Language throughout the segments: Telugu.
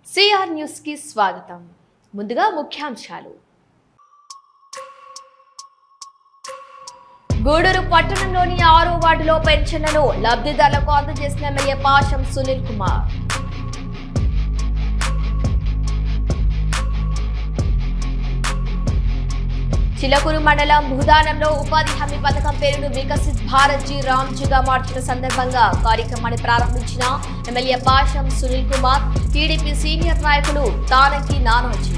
సిఆర్ న్యూస్ కి స్వాగతం. ముందుగా ముఖ్యాంశాలు. గూడూరు పట్టణంలోని 6వ వార్డులో పెన్షన్లను లబ్ధిదారులకు అందజేసిన ఎమ్మెల్యే పాషం సునీల్ కుమార్. చిలకూరు మండలం భూదానంలో ఉపాధి హామీ పథకం పేరును వికసిత్ భారత్ జీ రామ్జీగా మార్చిన సందర్భంగా కార్యక్రమాన్ని ప్రారంభించిన MLA Pasham Sunil Kumar, TDP senior నాయకులు తానకి నానాజీ.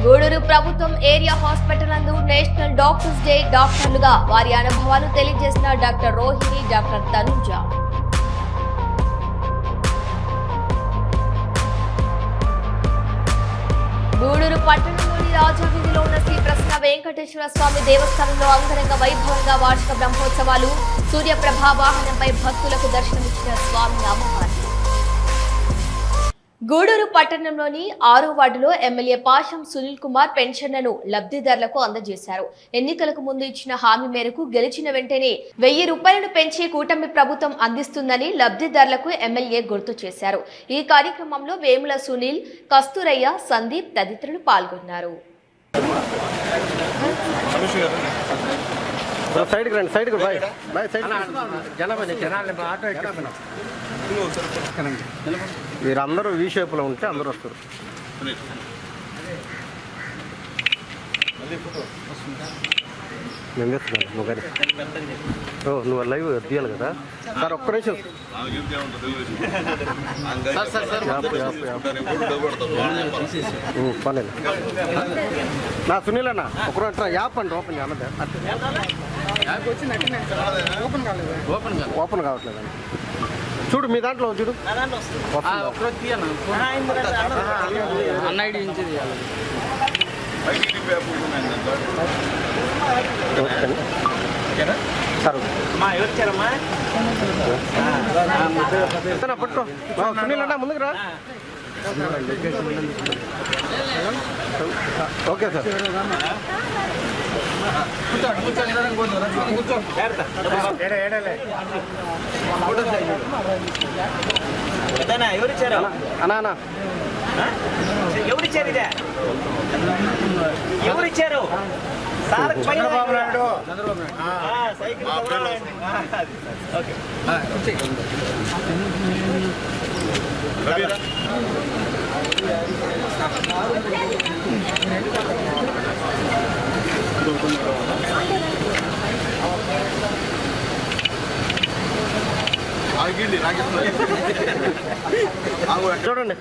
గూడూరు ప్రభుత్వం ఏరియా హాస్పిటల్ నందు నేషనల్ డాక్టర్స్ డే డాక్టర్లుగా వారి అనుభవాలు తెలియజేసిన డాక్టర్ రోహిణి, డాక్టర్ తనుజ. గూడూరు పట్టణంలోని రాజావీధిలో ఉన్న శ్రీ ప్రసన్న వెంకటేశ్వర స్వామి దేవస్థానంలో అంగరంగ వైభవంగా వార్షిక బ్రహ్మోత్సవాలు. సూర్యప్రభా వాహనంపై భక్తులకు దర్శనమిచ్చిన స్వామి అమ్మవారు. గూడూరు పట్టణంలోని 6వ వార్డులో ఎమ్మెల్యే పాషం సునీల్ కుమార్ పెన్షన్లను లబ్ధిదారులకు అందజేశారు. ఎన్నికలకు ముందు ఇచ్చిన హామీ మేరకు గెలిచిన వెంటనే 1000 రూపాయలను పెంచి కూటమి ప్రభుత్వం అందిస్తుందని లబ్ధిదారులకు ఎమ్మెల్యే గుర్తు చేశారు. ఈ కార్యక్రమంలో వేముల సునీల్, కస్తూరయ్య, సందీప్ తదితరులు పాల్గొన్నారు. మీరందరూ వీ షేప్లో ఉంటే అందరూ వస్తారు. నేను చేస్తున్నాను నువ్వు లైవ్ తీయాలి కదా సార్. ఒక్క నిమిషం పని నా సునీల్ అన్న ఒక యాప్ అండి ఓపెన్ చేయాలి. ఓపెన్ కావట్లేదండి. చూడు మీ దాంట్లో చూడు పట్టుకో సునీల్ అన్న ముందుకు రా. Okay sir. ఎవరిచ్చారు చంద్రబాబు నాయుడు. చూడండి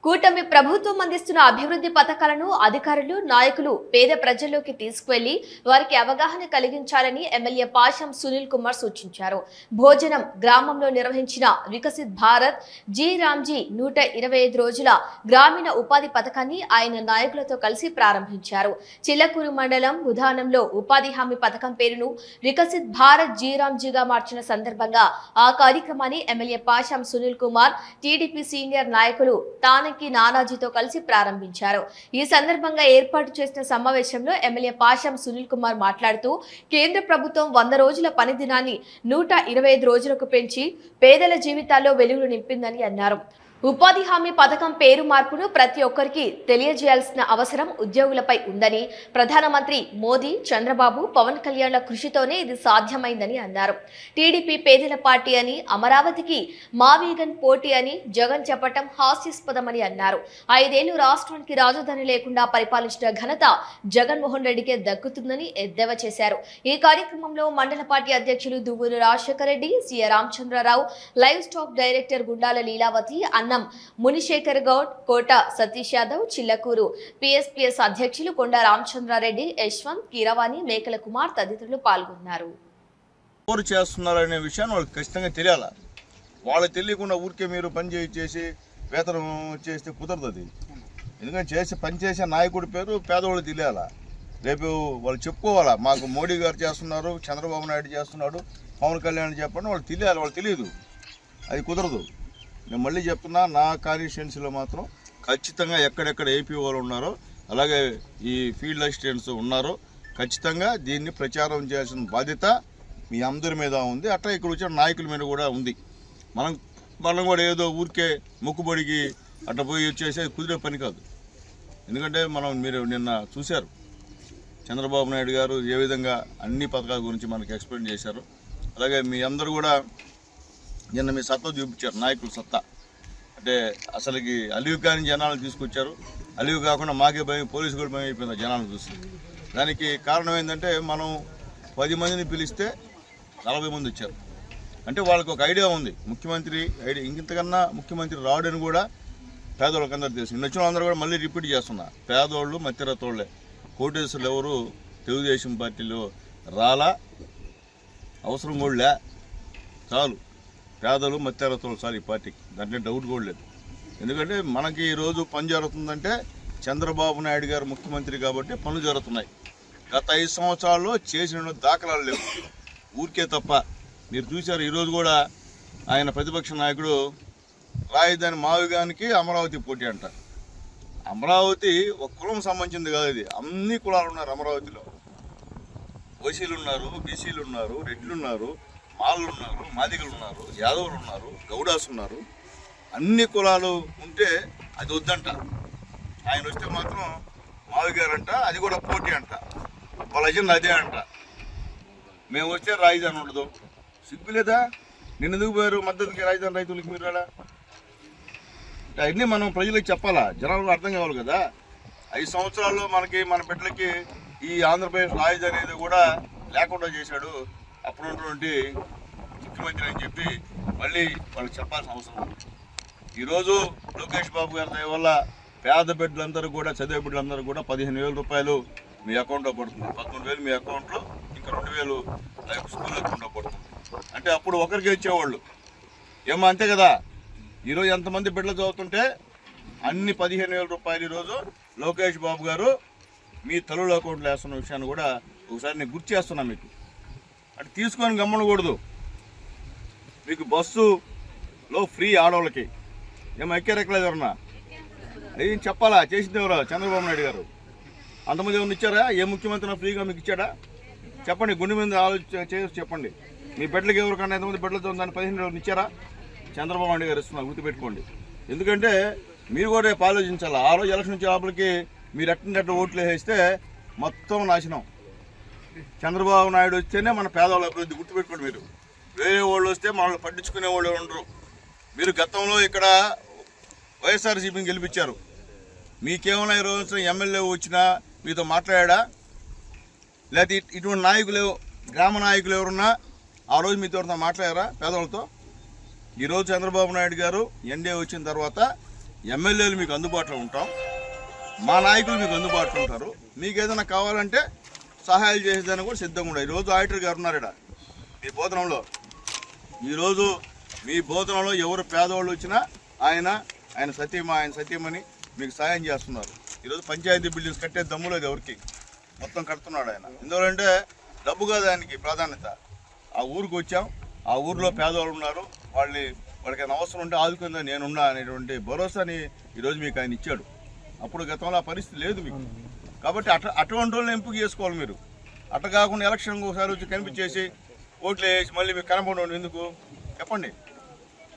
కూటమి ప్రభుత్వం అందిస్తున్న అభివృద్ధి పథకాలను అధికారులు, నాయకులు పేద ప్రజల్లోకి తీసుకువెళ్లి వారికి అవగాహన కలిగించాలని ఎమ్మెల్యే పాషం సునీల్ కుమార్ సూచించారు. భోజనం గ్రామంలో నిర్వహించిన వికసిత్ భారత్ జీ రామ్జీ 125 రోజుల గ్రామీణ ఉపాధి పథకాన్ని ఆయన నాయకులతో కలిసి ప్రారంభించారు. చిల్లకూరు మండలం బుధానంలో ఉపాధి హామీ పథకం పేరును వికసిత్ భారత్ జీ రామ్జీగా మార్చిన సందర్భంగా ఆ కార్యక్రమాన్ని MLA Pasham Sunil Kumar, TDP senior నాయకులు తానకి నానాజీతో కలిసి ప్రారంభించారు. ఈ సందర్భంగా ఏర్పాటు చేసిన సమావేశంలో ఎమ్మెల్యే పాషం సునీల్ కుమార్ మాట్లాడుతూ కేంద్ర ప్రభుత్వం 100 రోజుల పని దినాన్ని 125 రోజులకు పెంచి పేదల జీవితాల్లో వెలుగులు నింపిందని అన్నారు. ఉపాధి హామీ పథకం పేరు మార్పును ప్రతి ఒక్కరికి తెలియజేయాల్సిన అవసరం ఉద్యోగులపై ఉందని, ప్రధానమంత్రి మోదీ, చంద్రబాబు, పవన్ కళ్యాణ్ల కృషితోనే ఇది సాధ్యమైందని అన్నారు. టీడీపీ పేదల పార్టీ అని, అమరావతికి మావీగన్ పోటీ అని జగన్ చెప్పటం హాస్యాస్పదమని అన్నారు. 5 ఏళ్లు రాష్ట్రానికి రాజధాని లేకుండా పరిపాలించిన ఘనత జగన్మోహన్ రెడ్డికే దక్కుతుందని ఎద్దేవా చేశారు. ఈ కార్యక్రమంలో మండల పార్టీ అధ్యక్షులు Duvvuru Rajasekhara Reddy, CR Ramachandrarao, livestock director Gundala Leelavathi, Annam Munisekhar Goud, కోట సతీష్ యాదవ్, చిల్లకూరు పిఎస్పిఎస్ అధ్యక్షులు కొండ రామచంద్రారెడ్డి, యశ్వంత్, కీరవాణి, మేకల కుమార్ తదితరులు పాల్గొన్నారు. ఎవరు చేస్తున్నారనే విషయాన్ని వాళ్ళకి ఖచ్చితంగా తెలియాలి. వాళ్ళకి తెలియకుండా ఊరికే మీరు పని చేసి వేతనం చేస్తే కుదరదు. ఎందుకంటే పనిచేసే నాయకుడి పేరు పేదవాళ్ళు తెలియాలా. రేపు వాళ్ళు చెప్పుకోవాలా, మాకు మోడీ గారు చేస్తున్నారు, చంద్రబాబు నాయుడు చేస్తున్నాడు, పవన్ కళ్యాణ్ చెప్పండి, వాళ్ళు తెలియాలి. వాళ్ళు తెలియదు. అది కుదరదు. నేను మళ్ళీ చెప్తున్నా, నా కాన్స్టిట్యుయెన్సీలో మాత్రం ఖచ్చితంగా ఎక్కడెక్కడ ఏపీ వాళ్ళు ఉన్నారో అలాగే ఈ ఫీల్డ్ అసిస్టెంట్స్ ఉన్నారో ఖచ్చితంగా దీన్ని ప్రచారం చేయాల్సిన బాధ్యత మీ అందరి మీద ఉంది. అట్లా ఇక్కడ వచ్చిన నాయకుల మీద కూడా ఉంది. మనం కూడా ఏదో ఊరికే మొక్కుబడికి అట్లా పోయి వచ్చేసి కుదిరే పని కాదు. ఎందుకంటే మీరు నిన్న చూశారు చంద్రబాబు నాయుడు గారు ఏ విధంగా అన్ని పథకాల గురించి మనకి ఎక్స్ప్లెయిన్ చేశారు. అలాగే మీ అందరూ కూడా నిన్న మీ సత్తా చూపించారు, నాయకుల సత్తా. అంటే అసలుకి అలివి కాని జనాలను తీసుకొచ్చారు. అలివి కాకుండా మాకే భయం, పోలీసు కూడా భయం అయిపోయింది జనాలను చూసి. దానికి కారణం ఏంటంటే మనం 10 మందిని పిలిస్తే 40 మంది వచ్చారు. అంటే వాళ్ళకి ఒక ఐడియా ఉంది, ముఖ్యమంత్రి ఐడియా ఇంతకన్నా ముఖ్యమంత్రి రావడని కూడా పేదోళ్ళకందరూ తెలుసు. వచ్చిన వాళ్ళందరూ కూడా మళ్ళీ రిపీట్ చేస్తున్నా, పేదోళ్ళు మధ్యరతోళ్లే. కోటేశ్వరులు ఎవరు తెలుగుదేశం పార్టీలో రాలా, అవసరం కూడా లే. చాలు పేదలు మధ్యరతోళ్ళు చాలు ఈ పార్టీకి, దాంట్లో డౌట్ కూడా లేదు. ఎందుకంటే మనకి ఈరోజు పని జరుగుతుందంటే చంద్రబాబు నాయుడు గారు ముఖ్యమంత్రి కాబట్టి పనులు జరుగుతున్నాయి. గత 5 సంవత్సరాల్లో చేసిన దాఖలాలు లేవు, ఊరికే తప్ప. మీరు చూశారు ఈరోజు కూడా ఆయన ప్రతిపక్ష నాయకుడు రాజధాని మావిగానికి అమరావతి పోటీ అంట. అమరావతి ఒక కులం సంబంధించింది కాదు, ఇది అన్ని కులాలు ఉన్నారు అమరావతిలో. ఓసీలు ఉన్నారు, బీసీలు ఉన్నారు, రెడ్లు ఉన్నారు, మాళ్ళు ఉన్నారు, మాదిగలు ఉన్నారు, యాదవులు ఉన్నారు, గౌడాస్ ఉన్నారు. అన్ని కులాలు ఉంటే అది వద్దంట. ఆయన వస్తే మాత్రం మావిగారంట, అది కూడా పోటీ అంట. వాళ్ళ అజెండా అదే అంట. మేము వస్తే రాజధాని ఉండదు. సిగ్గు లేదా? నిన్న ఎందుకు పోయారు మద్దతుకి రాజధాని రైతులకి మీరు రాడా? అవన్నీ మనం ప్రజలకు చెప్పాలా, జనాలకు అర్థం కావాలి కదా. 5 సంవత్సరాల్లో మనకి మన బిడ్డలకి ఈ ఆంధ్రప్రదేశ్ రాజధాని అనేది కూడా లేకుండా చేశాడు అప్పుడున్నటువంటి ముఖ్యమంత్రి అని చెప్పి మళ్ళీ వాళ్ళకి చెప్పాల్సిన అవసరం ఉంది. ఈరోజు లోకేష్ బాబు గారి దయ వల్ల పేద బిడ్డలందరూ కూడా, చదివే బిడ్డలందరూ కూడా 15,000 రూపాయలు మీ అకౌంట్లో పడుతుంది. 11,000 మీ అకౌంట్లో, ఇంకా 2,000 స్కూల్ అకౌంట్లో పడుతుంది. అంటే అప్పుడు ఒకరికి ఇచ్చేవాళ్ళు ఏమో, అంతే కదా. ఈరోజు ఎంతమంది బిడ్డలు చదువుతుంటే అన్ని 15,000 రూపాయలు ఈరోజు లోకేష్ బాబు గారు మీ తల్లుల అకౌంట్లో వేస్తున్న విషయాన్ని కూడా ఒకసారి నేను గుర్తు చేస్తున్నా మీకు. అంటే తీసుకొని గమ్మనకూడదు. మీకు బస్సులో ఫ్రీ ఆడవాళ్ళకి ఏమో ఎక్కారెక్కలేదు ఎవరన్నా? ఏం చెప్పాలా? చేసింది ఎవరు? చంద్రబాబు నాయుడు గారు. అంతమంది ఎవరిని ఇచ్చారా? ఏ ముఖ్యమంత్రి ఫ్రీగా మీకు ఇచ్చాడా? చెప్పండి, గుండె మీద ఆలోచన చేసి చెప్పండి. మీ బిడ్డలకి ఎవరికన్నా ఎంతమంది బిడ్డలతో దాన్ని 15,000 ఇచ్చారా? చంద్రబాబు నాయుడు గారు ఇస్తున్నారు, గుర్తుపెట్టుకోండి. ఎందుకంటే మీరు కూడా రేపు ఆలోచించాలి. ఆ రోజు ఎలక్షన్ వచ్చే లోపలికి మీరు ఎట్టంటే ఓట్లు వేస్తే మొత్తం నాశనం. చంద్రబాబు నాయుడు వస్తేనే మన పేదవాళ్ళ అభివృద్ధి, గుర్తుపెట్టుకోండి. మీరు వేరే వాళ్ళు వస్తే మనల్ని పట్టించుకునే వాళ్ళు ఉండరు. మీరు గతంలో ఇక్కడ వైఎస్ఆర్సీపీని గెలిపించారు. మీకేమైనా ఈరోజు ఎమ్మెల్యే వచ్చినా మీతో మాట్లాడా? లేకపోతే ఇటువంటి నాయకులు, గ్రామ నాయకులు ఎవరున్నా ఆ రోజు మీతో మాట్లాడారా పేదవాళ్ళతో? ఈరోజు చంద్రబాబు నాయుడు గారు ఎన్డీఏ వచ్చిన తర్వాత ఎమ్మెల్యేలు మీకు అందుబాటులో ఉంటాం, మా నాయకులు మీకు అందుబాటులో ఉంటారు. మీకు ఏదైనా కావాలంటే సహాయాలు చేసేదాన్ని కూడా సిద్ధంగా ఉండాలి. ఈరోజు ఆడిటర్ గారు ఉన్నారు ఇక్కడ మీ బోధనంలో. ఈరోజు మీ బోధనంలో ఎవరు పేదవాళ్ళు వచ్చినా ఆయన సతీమణి మీకు సహాయం చేస్తున్నారు. ఈరోజు పంచాయతీ బిల్డింగ్స్ కట్టే దమ్ము లేదు ఎవరికి, మొత్తం కడుతున్నాడు ఆయన. ఎందుకంటే డబ్బు కాదు దానికి ప్రాధాన్యత. ఆ ఊరికి వచ్చాం, ఆ ఊరిలో పేదవాళ్ళు ఉన్నారు, వాళ్ళకి అవసరం ఉంటే ఆదుకుందా నేనున్నా అనేటువంటి భరోసాని ఈరోజు మీకు ఆయన ఇచ్చాడు. అప్పుడు గతంలో ఆ పరిస్థితి లేదు మీకు. కాబట్టి అటువంటి వాళ్ళని ఎంపిక చేసుకోవాలి మీరు. అట్ట కాకుండా ఎలక్షన్ ఒకసారి వచ్చి కనిపించేసి ఓట్లు వేసి మళ్ళీ మీకు కనపడడం ఎందుకు చెప్పండి.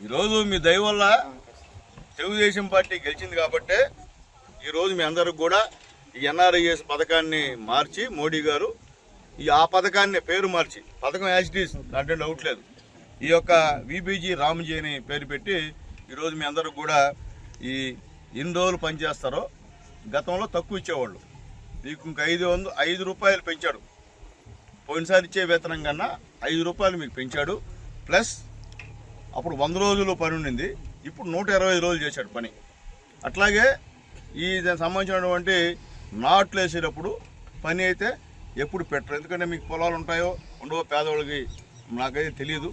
ఈరోజు మీ దయ వల్ల తెలుగుదేశం పార్టీ గెలిచింది కాబట్టి ఈరోజు మీ అందరికి కూడా ఈ ఎన్ఆర్ఐఎస్ పథకాన్ని మార్చి మోడీ గారు ఆ పథకాన్ని పేరు మార్చి, పథకం యాజిటీస్ దాంట్లో డౌట్ లేదు, ఈ యొక్క విబీజీ రామ్జీ అని పేరు పెట్టి ఈరోజు మీ అందరికి కూడా ఈ ఎన్ని రోజులు పనిచేస్తారో గతంలో తక్కువ ఇచ్చేవాళ్ళు మీకు ఇంకా 5 రూపాయలు పెంచాడు. పోయినసారి ఇచ్చే వేతనం కన్నా 5 రూపాయలు మీకు పెంచాడు. ప్లస్ అప్పుడు 100 రోజులు పని ఉండింది, ఇప్పుడు 120 రోజులు చేశాడు పని. అట్లాగే ఈ దానికి సంబంధించినటువంటి నాట్లు వేసేటప్పుడు పని అయితే ఎప్పుడు పెట్టరు. ఎందుకంటే మీకు పొలాలు ఉంటాయో ఉండవో పేదవాళ్ళకి నాకైతే తెలియదు.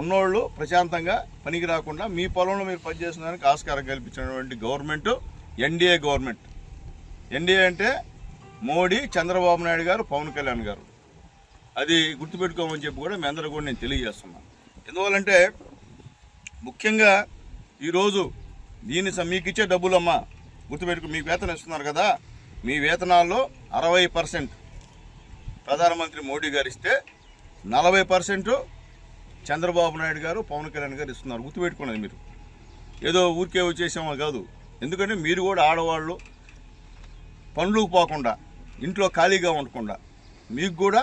ఉన్నోళ్ళు ప్రశాంతంగా పనికి రాకుండా మీ పొలంలో మీరు పనిచేసేదానికి ఆస్కారం కల్పించినటువంటి గవర్నమెంట్ ఎన్డీఏ గవర్నమెంట్. ఎన్డీఏ అంటే మోడీ, చంద్రబాబు నాయుడు గారు, పవన్ కళ్యాణ్ గారు. అది గుర్తుపెట్టుకోమని చెప్పి కూడా మీ అందరూ కూడా నేను తెలియజేస్తున్నాను. ఎందువల్లంటే ముఖ్యంగా ఈరోజు మీకు ఇచ్చే డబ్బులమ్మా గుర్తుపెట్టుకు, మీకు వేతనం ఇస్తున్నారు కదా, మీ వేతనాల్లో 60% ప్రధానమంత్రి మోడీ గారు ఇస్తే 40% చంద్రబాబు నాయుడు గారు, పవన్ కళ్యాణ్ గారు ఇస్తున్నారు. గుర్తుపెట్టుకున్నది మీరు, ఏదో ఊరికే వచ్చేసామో కాదు. ఎందుకంటే మీరు కూడా ఆడవాళ్ళు పనులకు పోకుండా, ఇంట్లో ఖాళీగా ఉండకుండా మీకు కూడా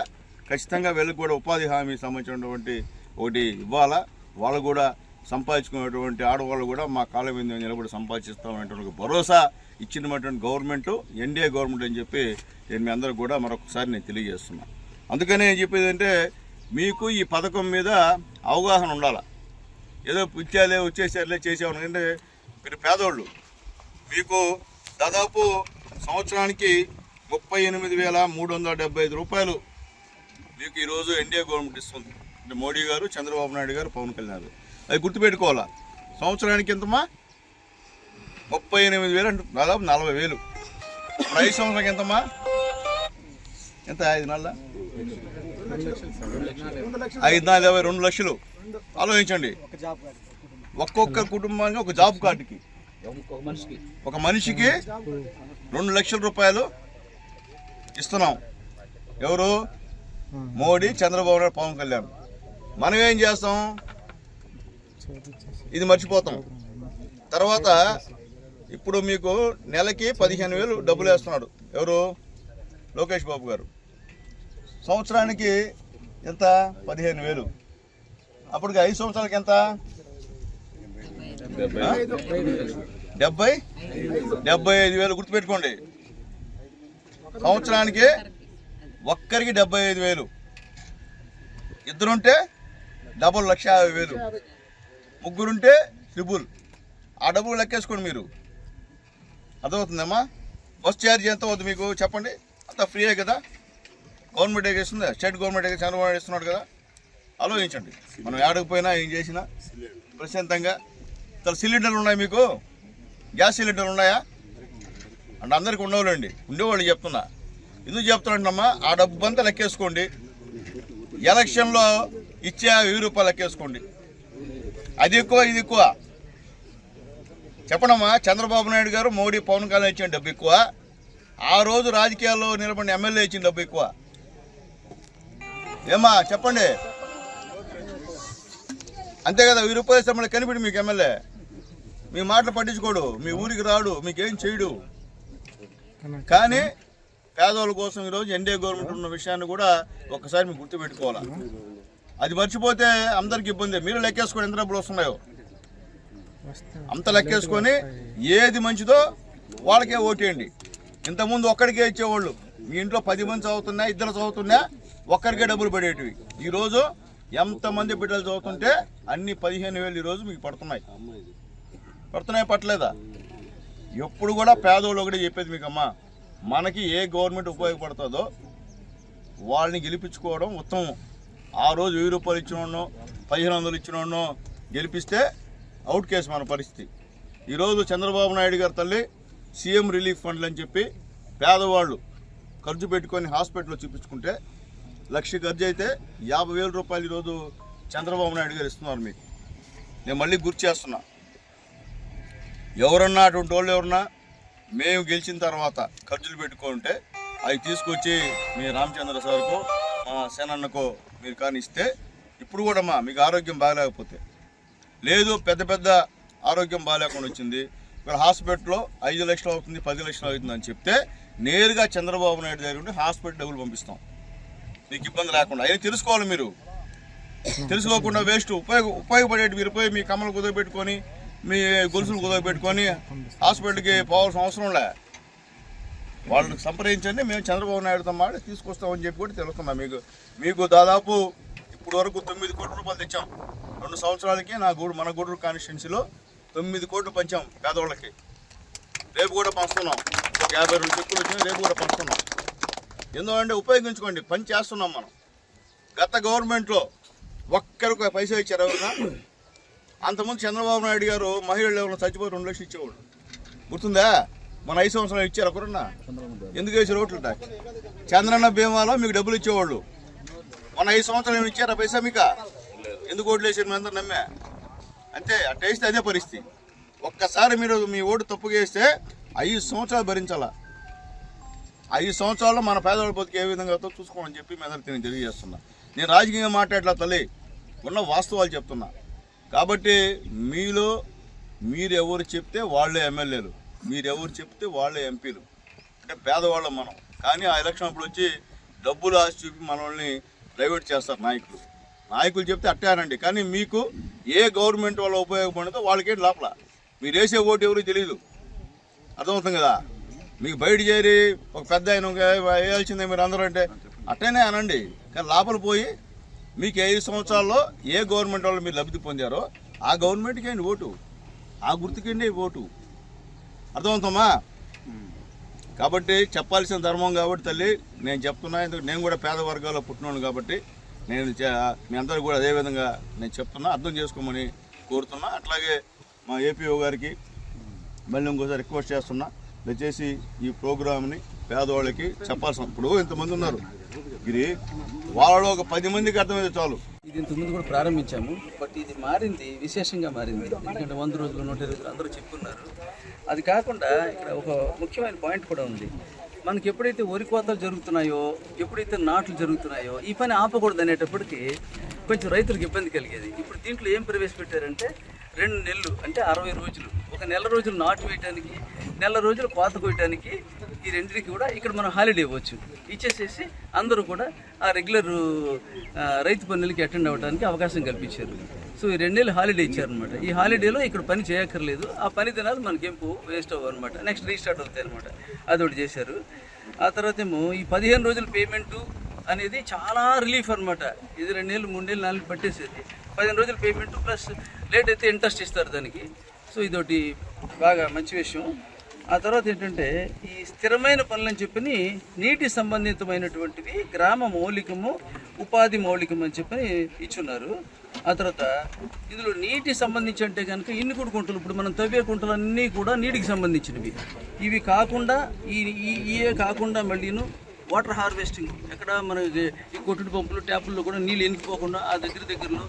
ఖచ్చితంగా వీళ్ళకి కూడా ఉపాధి హామీ సంబంధించినటువంటి ఒకటి ఇవ్వాలా. వాళ్ళు కూడా సంపాదించుకునేటువంటి ఆడవాళ్ళు కూడా మా కాళ్ళ మీద నిలబడి సంపాదిస్తామనేటువంటి భరోసా ఇచ్చినటువంటి గవర్నమెంట్ ఎన్డీఏ గవర్నమెంట్ అని చెప్పి నేను మీ అందరూ కూడా మరొకసారి నేను తెలియజేస్తున్నాను. అందుకనే చెప్పేది అంటే మీకు ఈ పథకం మీద అవగాహన ఉండాలి. ఏదో ఇచ్చేలే వచ్చేసేలే చేసేవాళ్ళు, అంటే మీరు పేదోళ్ళు, మీకు దాదాపు సంవత్సరానికి 38,375 రూపాయలు మీకు ఈరోజు ఎన్డీఏ గవర్నమెంట్ ఇస్తుంది. అంటే మోడీ గారు, చంద్రబాబు నాయుడు గారు, పవన్ కళ్యాణ్ గారు. అది గుర్తుపెట్టుకోవాలా. సంవత్సరానికి ఎంతమా? 38,000 అంటే దాదాపు 40,000. 5 సంవత్సరానికి ఎంతమా? ఎంత? 5 నెలల 2 లక్షలు. ఆలోచించండి, ఒక్కొక్క కుటుంబానికి ఒక జాబ్ కార్డుకి ఒక మనిషికి 2 లక్షల రూపాయలు ఇస్తున్నాం. ఎవరు? మోడీ, చంద్రబాబు నాయుడు, పవన్ కళ్యాణ్. మనం ఏం చేస్తాం? ఇది మర్చిపోతాం. తర్వాత ఇప్పుడు మీకు నెలకి 15,000 డబ్బులు వేస్తున్నాడు ఎవరు? లోకేష్ బాబు గారు. సంవత్సరానికి ఎంత? 15,000. అప్పటికి 5 సంవత్సరాలకి ఎంత? 75,000. గుర్తుపెట్టుకోండి, సంవత్సరానికి ఒక్కరికి 75,000. ఇద్దరుంటే 1,50,000. ముగ్గురుంటే ట్రిపుల్. ఆ డబ్బులు లెక్కేసుకోండి మీరు. అర్థమవుతుందమ్మా? బస్ ఛార్జ్ ఎంత అవుతుంది మీకు చెప్పండి? అంతా ఫ్రీయే కదా, గవర్నమెంట్ ఇస్తుందా? స్టేట్ గవర్నమెంట్ చంద్రబాబు నాయుడు ఇస్తున్నాడు కదా. ఆలోచించండి, మనం ఏడకపోయినా ఏం చేసినా ప్రశాంతంగా. సిలిండర్లు ఉన్నాయి మీకు? గ్యాస్ సిలిండర్లు ఉన్నాయా అంటే అందరికీ ఉండవులేండి, ఉండేవాళ్ళు చెప్తున్నా. ఎందుకు చెప్తున్నాంటమ్మా? ఆ డబ్బు అంతా లెక్కేసుకోండి. ఎలక్షన్లో ఇచ్చే 1000 రూపాయలు లెక్కేసుకోండి. అది ఎక్కువ, ఇది ఎక్కువ చెప్పడమ్మా? చంద్రబాబు నాయుడు గారు, మోడీ, పవన్ కళ్యాణ్ ఇచ్చిన డబ్బు ఎక్కువ, ఆ రోజు రాజకీయాల్లో నిలబడిన ఎమ్మెల్యే ఇచ్చిన డబ్బు ఎక్కువ. ఏమా చెప్పండి? అంతే కదా. 1000 రూపాయలు ఇస్తే మళ్ళీ కనిపిడి మీకు ఎమ్మెల్యే. మీ మాటలు పట్టించుకోడు, మీ ఊరికి రాడు, మీకేం చేయడు. కానీ పేదవాళ్ళ కోసం ఈరోజు ఎన్డీఏ గవర్నమెంట్ ఉన్న విషయాన్ని కూడా ఒక్కసారి మీకు గుర్తుపెట్టుకోవాలి. అది మర్చిపోతే అందరికి ఇబ్బంది. మీరు లెక్కేసుకొని ఎంత డబ్బులు వస్తున్నాయో అంత లెక్కేసుకొని ఏది మంచిదో వాళ్ళకే ఓటేయండి. ఇంతకుముందు ఒక్కడికే ఇచ్చేవాళ్ళు. మీ ఇంట్లో 10 మంది చదువుతున్నా, 2 చదువుతున్నా ఒక్కడికే డబ్బులు పడేటివి. ఈరోజు ఎంతమంది బిడ్డలు చదువుతుంటే అన్ని 15,000 ఈరోజు మీకు పడుతున్నాయి. పట్టలేదా? ఎప్పుడు కూడా పేదోళ్ళు ఒకటి చెప్పేది మీకమ్మా, మనకి ఏ గవర్నమెంట్ ఉపయోగపడుతుందో వాళ్ళని గెలిపించుకోవడం ఉత్తమం. ఆ రోజు 1000 రూపాయలు ఇచ్చినోడో 1,500 ఇచ్చినోడో గెలిపిస్తే అవుట్ కేసు మన పరిస్థితి. ఈరోజు చంద్రబాబు నాయుడు గారి తల్లి సీఎం రిలీఫ్ ఫండ్లు అని చెప్పి పేదవాళ్ళు ఖర్చు పెట్టుకొని హాస్పిటల్లో చూపించుకుంటే 1,00,000 ఖర్చు అయితే 50,000 రూపాయలు ఈరోజు చంద్రబాబు నాయుడు గారు ఇస్తున్నారు మీకు. నేను మళ్ళీ గుర్తు చేస్తున్నా, ఎవరన్నా అటువంటి వాళ్ళు ఎవరన్నా మేము గెలిచిన తర్వాత ఖర్చులు పెట్టుకుంటే అవి తీసుకొచ్చి మీ రామచంద్ర సార్కో, మా సేనన్నకో మీరు కానీ ఇస్తే, ఇప్పుడు కూడా మీకు ఆరోగ్యం బాగాలేకపోతే, లేదు పెద్ద ఆరోగ్యం బాగాలేకుండా వచ్చింది, ఇక్కడ హాస్పిటల్లో 5 లక్షలు అవుతుంది, 10 లక్షలు అవుతుంది అని చెప్తే నేరుగా చంద్రబాబు నాయుడు దగ్గర ఉండి హాస్పిటల్ డబ్బులు పంపిస్తాం మీకు ఇబ్బంది లేకుండా. అవి తెలుసుకోవాలి మీరు. తెలుసుకోకుండా వేస్ట్ ఉపయోగపడేటి మీరు పోయి మీ కమ్మలు కుదవబెట్టుకొని, మీ గొలుసులు కుదవబెట్టుకొని హాస్పిటల్కి పోవాల్సిన అవసరం లే. వాళ్ళకి సంప్రదించండి, మేము చంద్రబాబు నాయుడుతో మాట తీసుకొస్తామని చెప్పి కూడా తెలుస్తున్నాం మీకు దాదాపు ఇప్పుడు వరకు 9 కోట్ల రూపాయలు తెచ్చాం. 2 సంవత్సరాలకి మన గూడూరు కాన్స్టిట్యున్సీలో 9 కోట్లు పంచాం పేదవాళ్ళకి. రేపు కూడా పంచుతున్నాం. 52 చెక్కులు వచ్చినాయి, రేపు కూడా పంచుతున్నాం. ఎందుకంటే ఉపయోగించుకోండి, పని చేస్తున్నాం మనం. గత గవర్నమెంట్లో ఒక్కరికి పైసా ఇచ్చారు ఎవరైనా? అంతకుముందు చంద్రబాబు నాయుడు గారు మహిళలు ఎవరైనా చచ్చిపోయి 2 లక్షలు ఇచ్చేవాళ్ళు, గుర్తుందా? మన 5 సంవత్సరాలు ఇచ్చారు ఒకరున్నా? ఎందుకు వేసారు ఓట్లు ట్యాక్స్? చంద్రన్న బీమాలో మీకు డబ్బులు ఇచ్చేవాళ్ళు. మన 5 సంవత్సరాలు ఏమి ఇచ్చారా పైసా మీకు? ఎందుకు ఓట్లు వేసారు? మీ అందరు నమ్మే అంతే. అట్ట వేస్తే అదే పరిస్థితి. ఒక్కసారి మీరు మీ ఓటు తప్పుగా వేస్తే 5 సంవత్సరాలు భరించాలా. 5 సంవత్సరాల్లో మన పేదవాళ్ళ బతికి ఏ విధంగా చూసుకోమని చెప్పి మెదడు నేను తెలియజేస్తున్నా. నేను రాజకీయంగా మాట్లాడలా తల్లి, ఉన్న వాస్తవాలు చెప్తున్నా. కాబట్టి మీరు ఎవరు చెప్తే వాళ్ళే ఎమ్మెల్యేలు, మీరు ఎవరు చెప్తే వాళ్ళే ఎంపీలు. అంటే పేదవాళ్ళం మనం. కానీ ఆ ఎలక్షన్ అప్పుడు వచ్చి డబ్బులు ఆశ చూపి మనల్ని ప్రైవేట్ చేస్తారు నాయకులు చెప్తే అట్టానండి. కానీ మీకు ఏ గవర్నమెంట్ వల్ల ఉపయోగపడిందో వాళ్ళకేంటి లోపల. మీరు వేసే ఓటు ఎవరికి తెలియదు. అర్థమవుతుంది కదా. మీకు బయట చేరి ఒక పెద్ద ఆయన వేయాల్సిందే మీరు అందరూ అంటే అట్టనే అనండి. కానీ లోపల పోయి మీకు 5 సంవత్సరాల్లో ఏ గవర్నమెంట్ వాళ్ళు మీరు లబ్ధి పొందారో ఆ గవర్నమెంట్కి అండి ఓటు, ఆ గుర్తుకండి ఓటు. అర్థమవుతామా? కాబట్టి చెప్పాల్సిన ధర్మం కాబట్టి తల్లి నేను చెప్తున్నా. ఎందుకు నేను కూడా పేద వర్గాల్లో పుట్టినాను కాబట్టి నేను మీ అందరూ కూడా అదేవిధంగా నేను చెప్తున్నా, అర్థం చేసుకోమని కోరుతున్నా. అట్లాగే మా ఏపీఓ గారికి మళ్ళీ ఇంకోసారి రిక్వెస్ట్ చేస్తున్నా, దయచేసి ఈ ప్రోగ్రామ్ని పేదవాళ్ళకి చెప్పాల్సిన. ఇప్పుడు ఇంతమంది ఉన్నారు, ఇది వాళ్ళలో ఒక 10 మందికి అర్థమైతే చాలు. ఇది ఇంతకుముందు కూడా ప్రారంభించాము, బట్ ఇది మారింది, విశేషంగా మారింది. ఎందుకంటే 100 రోజులు 120 రోజులు అందరూ చెప్పుకున్నారు. అది కాకుండా ఇక్కడ ఒక ముఖ్యమైన పాయింట్ కూడా ఉంది. మనకి ఎప్పుడైతే వరి కోతలు జరుగుతున్నాయో, ఎప్పుడైతే నాట్లు జరుగుతున్నాయో ఈ పని ఆపకూడదు అనేటప్పటికీ కొంచెం రైతులకు ఇబ్బంది కలిగేది. ఇప్పుడు దీంట్లో ఏం ప్రవేశపెట్టారంటే 2 నెలలు అంటే 60 రోజులు, ఒక నెల రోజులు నాటు వేయడానికి, నెల రోజులు కోత కోయడానికి, ఈ రెండింటికి కూడా ఇక్కడ మనం హాలిడే ఇవ్వచ్చు. ఇచ్చేసేసి అందరూ కూడా ఆ రెగ్యులర్ రైతు పనులకి అటెండ్ అవ్వడానికి అవకాశం కల్పించారు. సో ఈ 2 నెలలు హాలిడే ఇచ్చారనమాట. ఈ హాలిడేలో ఇక్కడ పని చేయక్కర్లేదు, ఆ పని దినాలు మనకేం వేస్ట్ అవ్వవు అనమాట. నెక్స్ట్ రీస్టార్ట్ అవుతాయి అనమాట. అదొకటి చేశారు. ఆ తర్వాత ఏమో ఈ 15 రోజుల పేమెంటు అనేది చాలా రిలీఫ్ అనమాట. ఇది 2 నెలలు 3 నెలలు 4 నెలలు పట్టేసేది. 15 రోజుల పేమెంట్ ప్లస్ లేట్ అయితే ఇంట్రెస్ట్ ఇస్తారు దానికి. సో ఇదొకటి బాగా మంచి విషయం. ఆ తర్వాత ఏంటంటే ఈ స్థిరమైన పనులని చెప్పని నీటి సంబంధితమైనటువంటివి గ్రామ మౌలికము, ఉపాధి మౌలికం అని చెప్పని ఇచ్చున్నారు. ఆ తర్వాత ఇందులో నీటి సంబంధించి అంటే కనుక ఇన్నికుడు కుంటలు, ఇప్పుడు మనం తవ్వే కుంటలన్నీ కూడా నీటికి సంబంధించినవి. ఇవి కాకుండా ఇవే కాకుండా మళ్ళీను వాటర్ హార్వెస్టింగ్, ఎక్కడ మనకి ఈ కొట్టుడు పంపులు ట్యాపుల్లో కూడా నీళ్ళు ఎనికిపోకుండా ఆ దగ్గరలో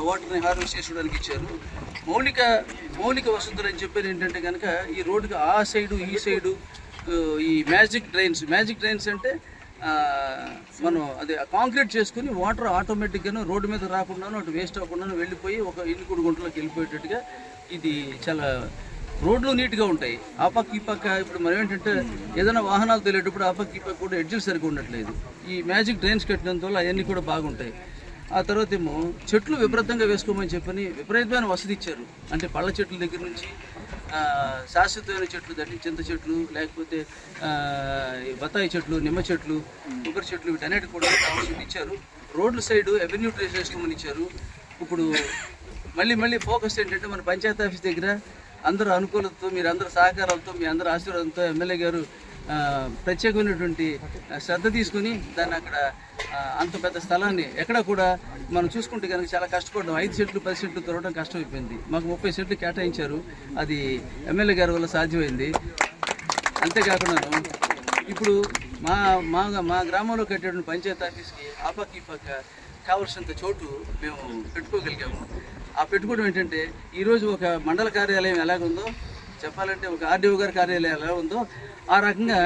వాటర్ని హార్వెస్ట్ చేసుకోవడానికి ఇచ్చారు. మౌలిక వసతులు అని చెప్పారు ఏంటంటే కనుక ఈ రోడ్డుకి ఆ సైడు ఈ సైడు ఈ మ్యాజిక్ డ్రైన్స్ అంటే మనం అది కాంక్రీట్ చేసుకుని వాటర్ ఆటోమేటిక్గాను రోడ్డు మీద రాకుండాను అటు వేస్ట్ అవ్వకుండా వెళ్ళిపోయి ఒక ఇన్నికుడు గుంటలోకి వెళ్ళిపోయేటట్టుగా ఇది చాలా రోడ్లు నీట్గా ఉంటాయి. ఆ పక్క ఈ పక్క ఇప్పుడు మనం ఏంటంటే ఏదైనా వాహనాలు తెలియటప్పుడు ఆ పక్క ఈ పక్క కూడా ఎడ్జిల్ సరిగ్గా ఉండట్లేదు. ఈ మ్యాజిక్ డ్రైన్స్ కట్టినంత వల్ల అవన్నీ కూడా బాగుంటాయి. ఆ తర్వాత ఏమో చెట్లు విపరీతంగా వేసుకోమని చెప్పని విపరీతమైన వసతి ఇచ్చారు. అంటే పళ్ళ చెట్ల దగ్గర నుంచి శాశ్వతమైన చెట్లు, చింత చెట్లు, లేకపోతే బత్తాయి చెట్లు, నిమ్మ చెట్లు, కొబ్బరి చెట్లు, వీటన్నిటి కూడా కావాల్సింది ఇచ్చారు. రోడ్ల సైడు అవెన్యూ ట్రేస్ వేసుకోమని ఇచ్చారు. ఇప్పుడు మళ్ళీ ఫోకస్ ఏంటంటే మన పంచాయతీ ఆఫీస్ దగ్గర అందరూ అనుకూలతతో, మీరు అందరూ సహకారాలతో, మీ అందరూ ఆశీర్వాదంతో ఎమ్మెల్యే గారు ప్రత్యేకమైనటువంటి శ్రద్ధ తీసుకుని దాన్ని అక్కడ అంత పెద్ద స్థలాన్ని ఎక్కడ కూడా మనం చూసుకుంటే కనుక చాలా కష్టపడ్డాం. 5 సెంట్లు 10 సెంట్లు దొరకడం కష్టమైపోయింది. మాకు 30 సెంట్లు కేటాయించారు. అది ఎమ్మెల్యే గారి వల్ల సాధ్యమైంది. అంతేకాకుండా ఇప్పుడు మా గ్రామంలో కట్టేటువంటి పంచాయతీ ఆఫీస్కి ఆ పక్క ఈ పక్క కావలసినంత చోటు మేము పెట్టుకోగలిగాము. ఆ పెట్టుకోవడం ఏంటంటే ఈరోజు ఒక మండల కార్యాలయం ఎలాగుందో చెప్పాలంటే, ఒక ఆర్డీఓ గారి కార్యాలయం ఎలా ఉందో ఆ రకంగా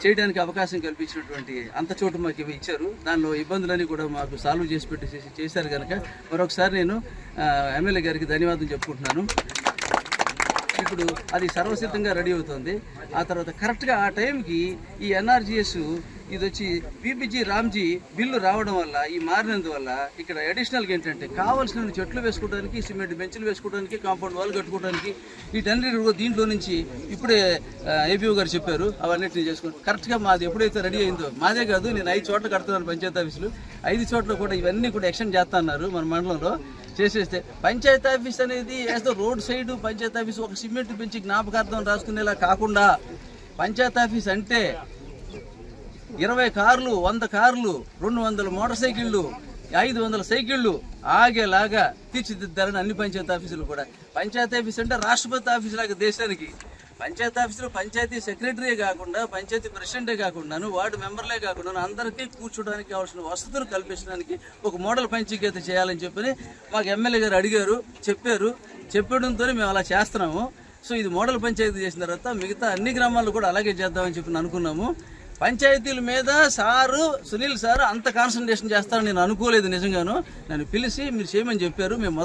చేయడానికి అవకాశం కల్పించినటువంటి అంత చోటు మాకు ఇచ్చారు. దానిలో ఇబ్బందులన్నీ కూడా మాకు సాల్వ్ చేసి చేశారు కనుక మరొకసారి నేను ఎమ్మెల్యే గారికి ధన్యవాదాలు చెప్పుకుంటున్నాను. ఇప్పుడు అది సర్వసిద్ధంగా రెడీ అవుతుంది. ఆ తర్వాత కరెక్ట్గా ఆ టైంకి ఈ ఎన్ఆర్జీఎస్ ఇది వచ్చి పీపీజీ రామ్జీ బిల్లు రావడం వల్ల, ఈ మారినందువల్ల ఇక్కడ అడిషనల్గా ఏంటంటే కావాల్సిన చెట్లు వేసుకోవడానికి, సిమెంట్ బెంచ్లు వేసుకోవడానికి, కాంపౌండ్ వాల్ కట్టుకోవడానికి, వీటన్నిటి దీంట్లో నుంచి ఇప్పుడే ఏపీఓ గారు చెప్పారు అవన్నిటిని చేసుకుంటాం. కరెక్ట్గా మాది ఎప్పుడైతే రెడీ అయిందో, మాదే కాదు నేను 5 చోట్ల కడుతున్నాను పంచాయతీ ఆఫీసులు, 5 చోట్ల కూడా ఇవన్నీ కూడా ఎక్స్టెండ్ చేస్తా అన్నారు మన మండలంలో. చేసేస్తే పంచాయతీ ఆఫీస్ అనేది as road side panchayat office ఒక సిమెంట్ బెంచ్ జ్ఞాపకార్థం రాసుకునేలా కాకుండా పంచాయతీ ఆఫీస్ అంటే 20 కార్లు, 100 కార్లు, 200 మోటార్ సైకిళ్ళు, 500 సైకిళ్ళు ఆగేలాగా తీర్చిదిద్దారని అన్ని పంచాయతీ ఆఫీసులు కూడా. పంచాయతీ ఆఫీస్ అంటే రాష్ట్రపతి ఆఫీస్ లాగా దేశానికి పంచాయతీ ఆఫీసులో పంచాయతీ సెక్రటరీ కాకుండా, పంచాయతీ ప్రెసిడెంటే కాకుండాను, వార్డు మెంబర్లే కాకుండా అందరికీ కూర్చోడానికి కావాల్సిన వసతులు కల్పించడానికి ఒక మోడల్ పంచాయతీ చేయాలని చెప్పని మాకు ఎమ్మెల్యే గారు అడిగారు, చెప్పడంతో మేము అలా చేస్తున్నాము. సో ఇది మోడల్ పంచాయతీ చేసిన తర్వాత మిగతా అన్ని గ్రామాల్లో కూడా అలాగే చేద్దామని చెప్పి అనుకున్నాము. పంచాయతీల మీద సునీల్ సార్ అంత కాన్సన్ట్రేషన్ చేస్తారని నేను అనుకోలేదు. నిజంగాను నన్ను పిలిచి మీరు చేయమని చెప్పారు, మేము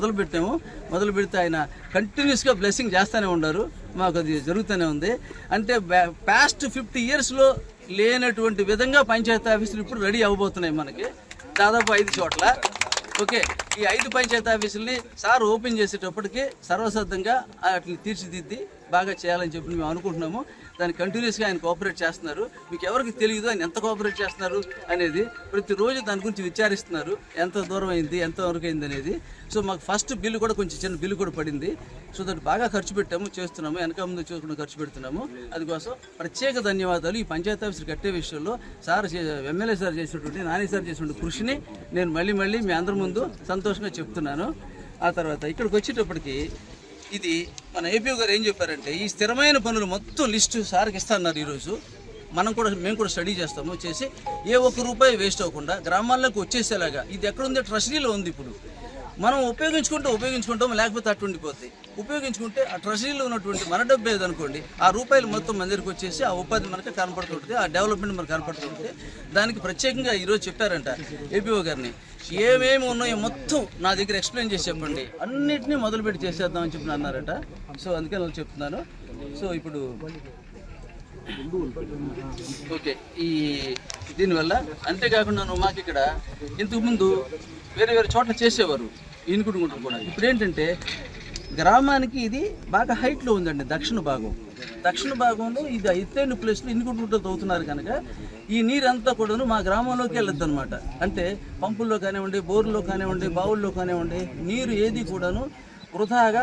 మొదలు పెడితే ఆయన కంటిన్యూస్గా బ్లెస్సింగ్ చేస్తూనే ఉన్నారు. మాకు అది జరుగుతూనే ఉంది. అంటే పాస్ట్ 50 yearsలో లేనటువంటి విధంగా పంచాయతీ ఆఫీసులు ఇప్పుడు రెడీ అవ్వబోతున్నాయి మనకి దాదాపు 5 చోట్ల. ఓకే, ఈ 5 పంచాయతీ ఆఫీసుల్ని సార్ ఓపెన్ చేసేటప్పటికి సర్వసద్ధంగా వాటిని తీర్చిదిద్ది బాగా చేయాలని చెప్పి మేము అనుకుంటున్నాము. దాన్ని కంటిన్యూస్గా ఆయన కోఆపరేట్ చేస్తున్నారు. మీకు ఎవరికి తెలియదు ఆయన ఎంత కోఆపరేట్ చేస్తున్నారు అనేది, ప్రతిరోజు దాని గురించి విచారిస్తున్నారు, ఎంత దూరం అయింది, ఎంతవరకు అయింది అనేది. సో మాకు ఫస్ట్ బిల్లు కూడా కొంచెం చిన్న బిల్లు కూడా పడింది. సో దాన్ని బాగా ఖర్చు పెట్టాము, చేస్తున్నాము, వెనక ముందు చూసుకుని ఖర్చు పెడుతున్నాము. అందుకోసం ప్రత్యేక ధన్యవాదాలు. ఈ పంచాయతీ ఆఫీసులు కట్టే విషయంలో సార్ ఎమ్మెల్యే సార్ చేసినటువంటి, నాని సార్ చేసినటువంటి కృషిని నేను మళ్ళీ మీ అందరి ముందు సంతోషంగా చెప్తున్నాను. ఆ తర్వాత ఇక్కడికి వచ్చేటప్పటికి ఇది మన ఏపీ గారు ఏం చెప్పారంటే, ఈ స్థిరమైన పనులు మొత్తం లిస్టు సార్కి ఇస్తున్నారు. ఈరోజు మేము కూడా స్టడీ చేస్తాము, చేసి ఏ ఒక్క రూపాయి వేస్ట్ అవ్వకుండా గ్రామాల్లోకి వచ్చేసేలాగా. ఇది ఎక్కడుంది? ట్రెషరీలో ఉంది. ఇప్పుడు మనం ఉపయోగించుకుంటాము, లేకపోతే అటు ఉండిపోతాయి. ఉపయోగించుకుంటే ఆ ట్రెషరీలో ఉన్నటువంటి మన డబ్బు ఏదనుకోండి, ఆ రూపాయలు మొత్తం మన దగ్గరికి వచ్చేసి ఆ ఉపాధి మనకి కనపడుతుంటుంది, ఆ డెవలప్మెంట్ మనకు కనపడుతుంటుంది. దానికి ప్రత్యేకంగా ఈరోజు చెప్పారంట ఏపీఓ గారిని, ఏమేమి ఉన్నాయో మొత్తం నా దగ్గర ఎక్స్ప్లెయిన్ చేసి చెప్పండి, అన్నిటినీ మొదలుపెట్టి చేసేద్దామని చెప్పి అన్నారట. సో అందుకే నేను చెప్తున్నాను. సో ఇప్పుడు ఓకే, ఈ దీనివల్ల అంతేకాకుండా మాకు ఇక్కడ ఇంతకుముందు వేరే చోట్ల చేసేవారు ఇనుకుంటుకుంటారు కూడా. ఇప్పుడు ఏంటంటే గ్రామానికి ఇది బాగా హైట్లో ఉందండి. దక్షిణ భాగంలో ఇది ఎత్తైన ప్లేస్లో ఇనుకుంటుంటూ తవ్వుతున్నారు కనుక ఈ నీరంతా కూడాను మా గ్రామంలోకి వెళ్ళొద్దు అనమాట. అంటే పంపుల్లో కానివ్వండి, బోర్లో కానివ్వండి, బావుల్లో కానివ్వండి, నీరు ఏది కూడాను వృధాగా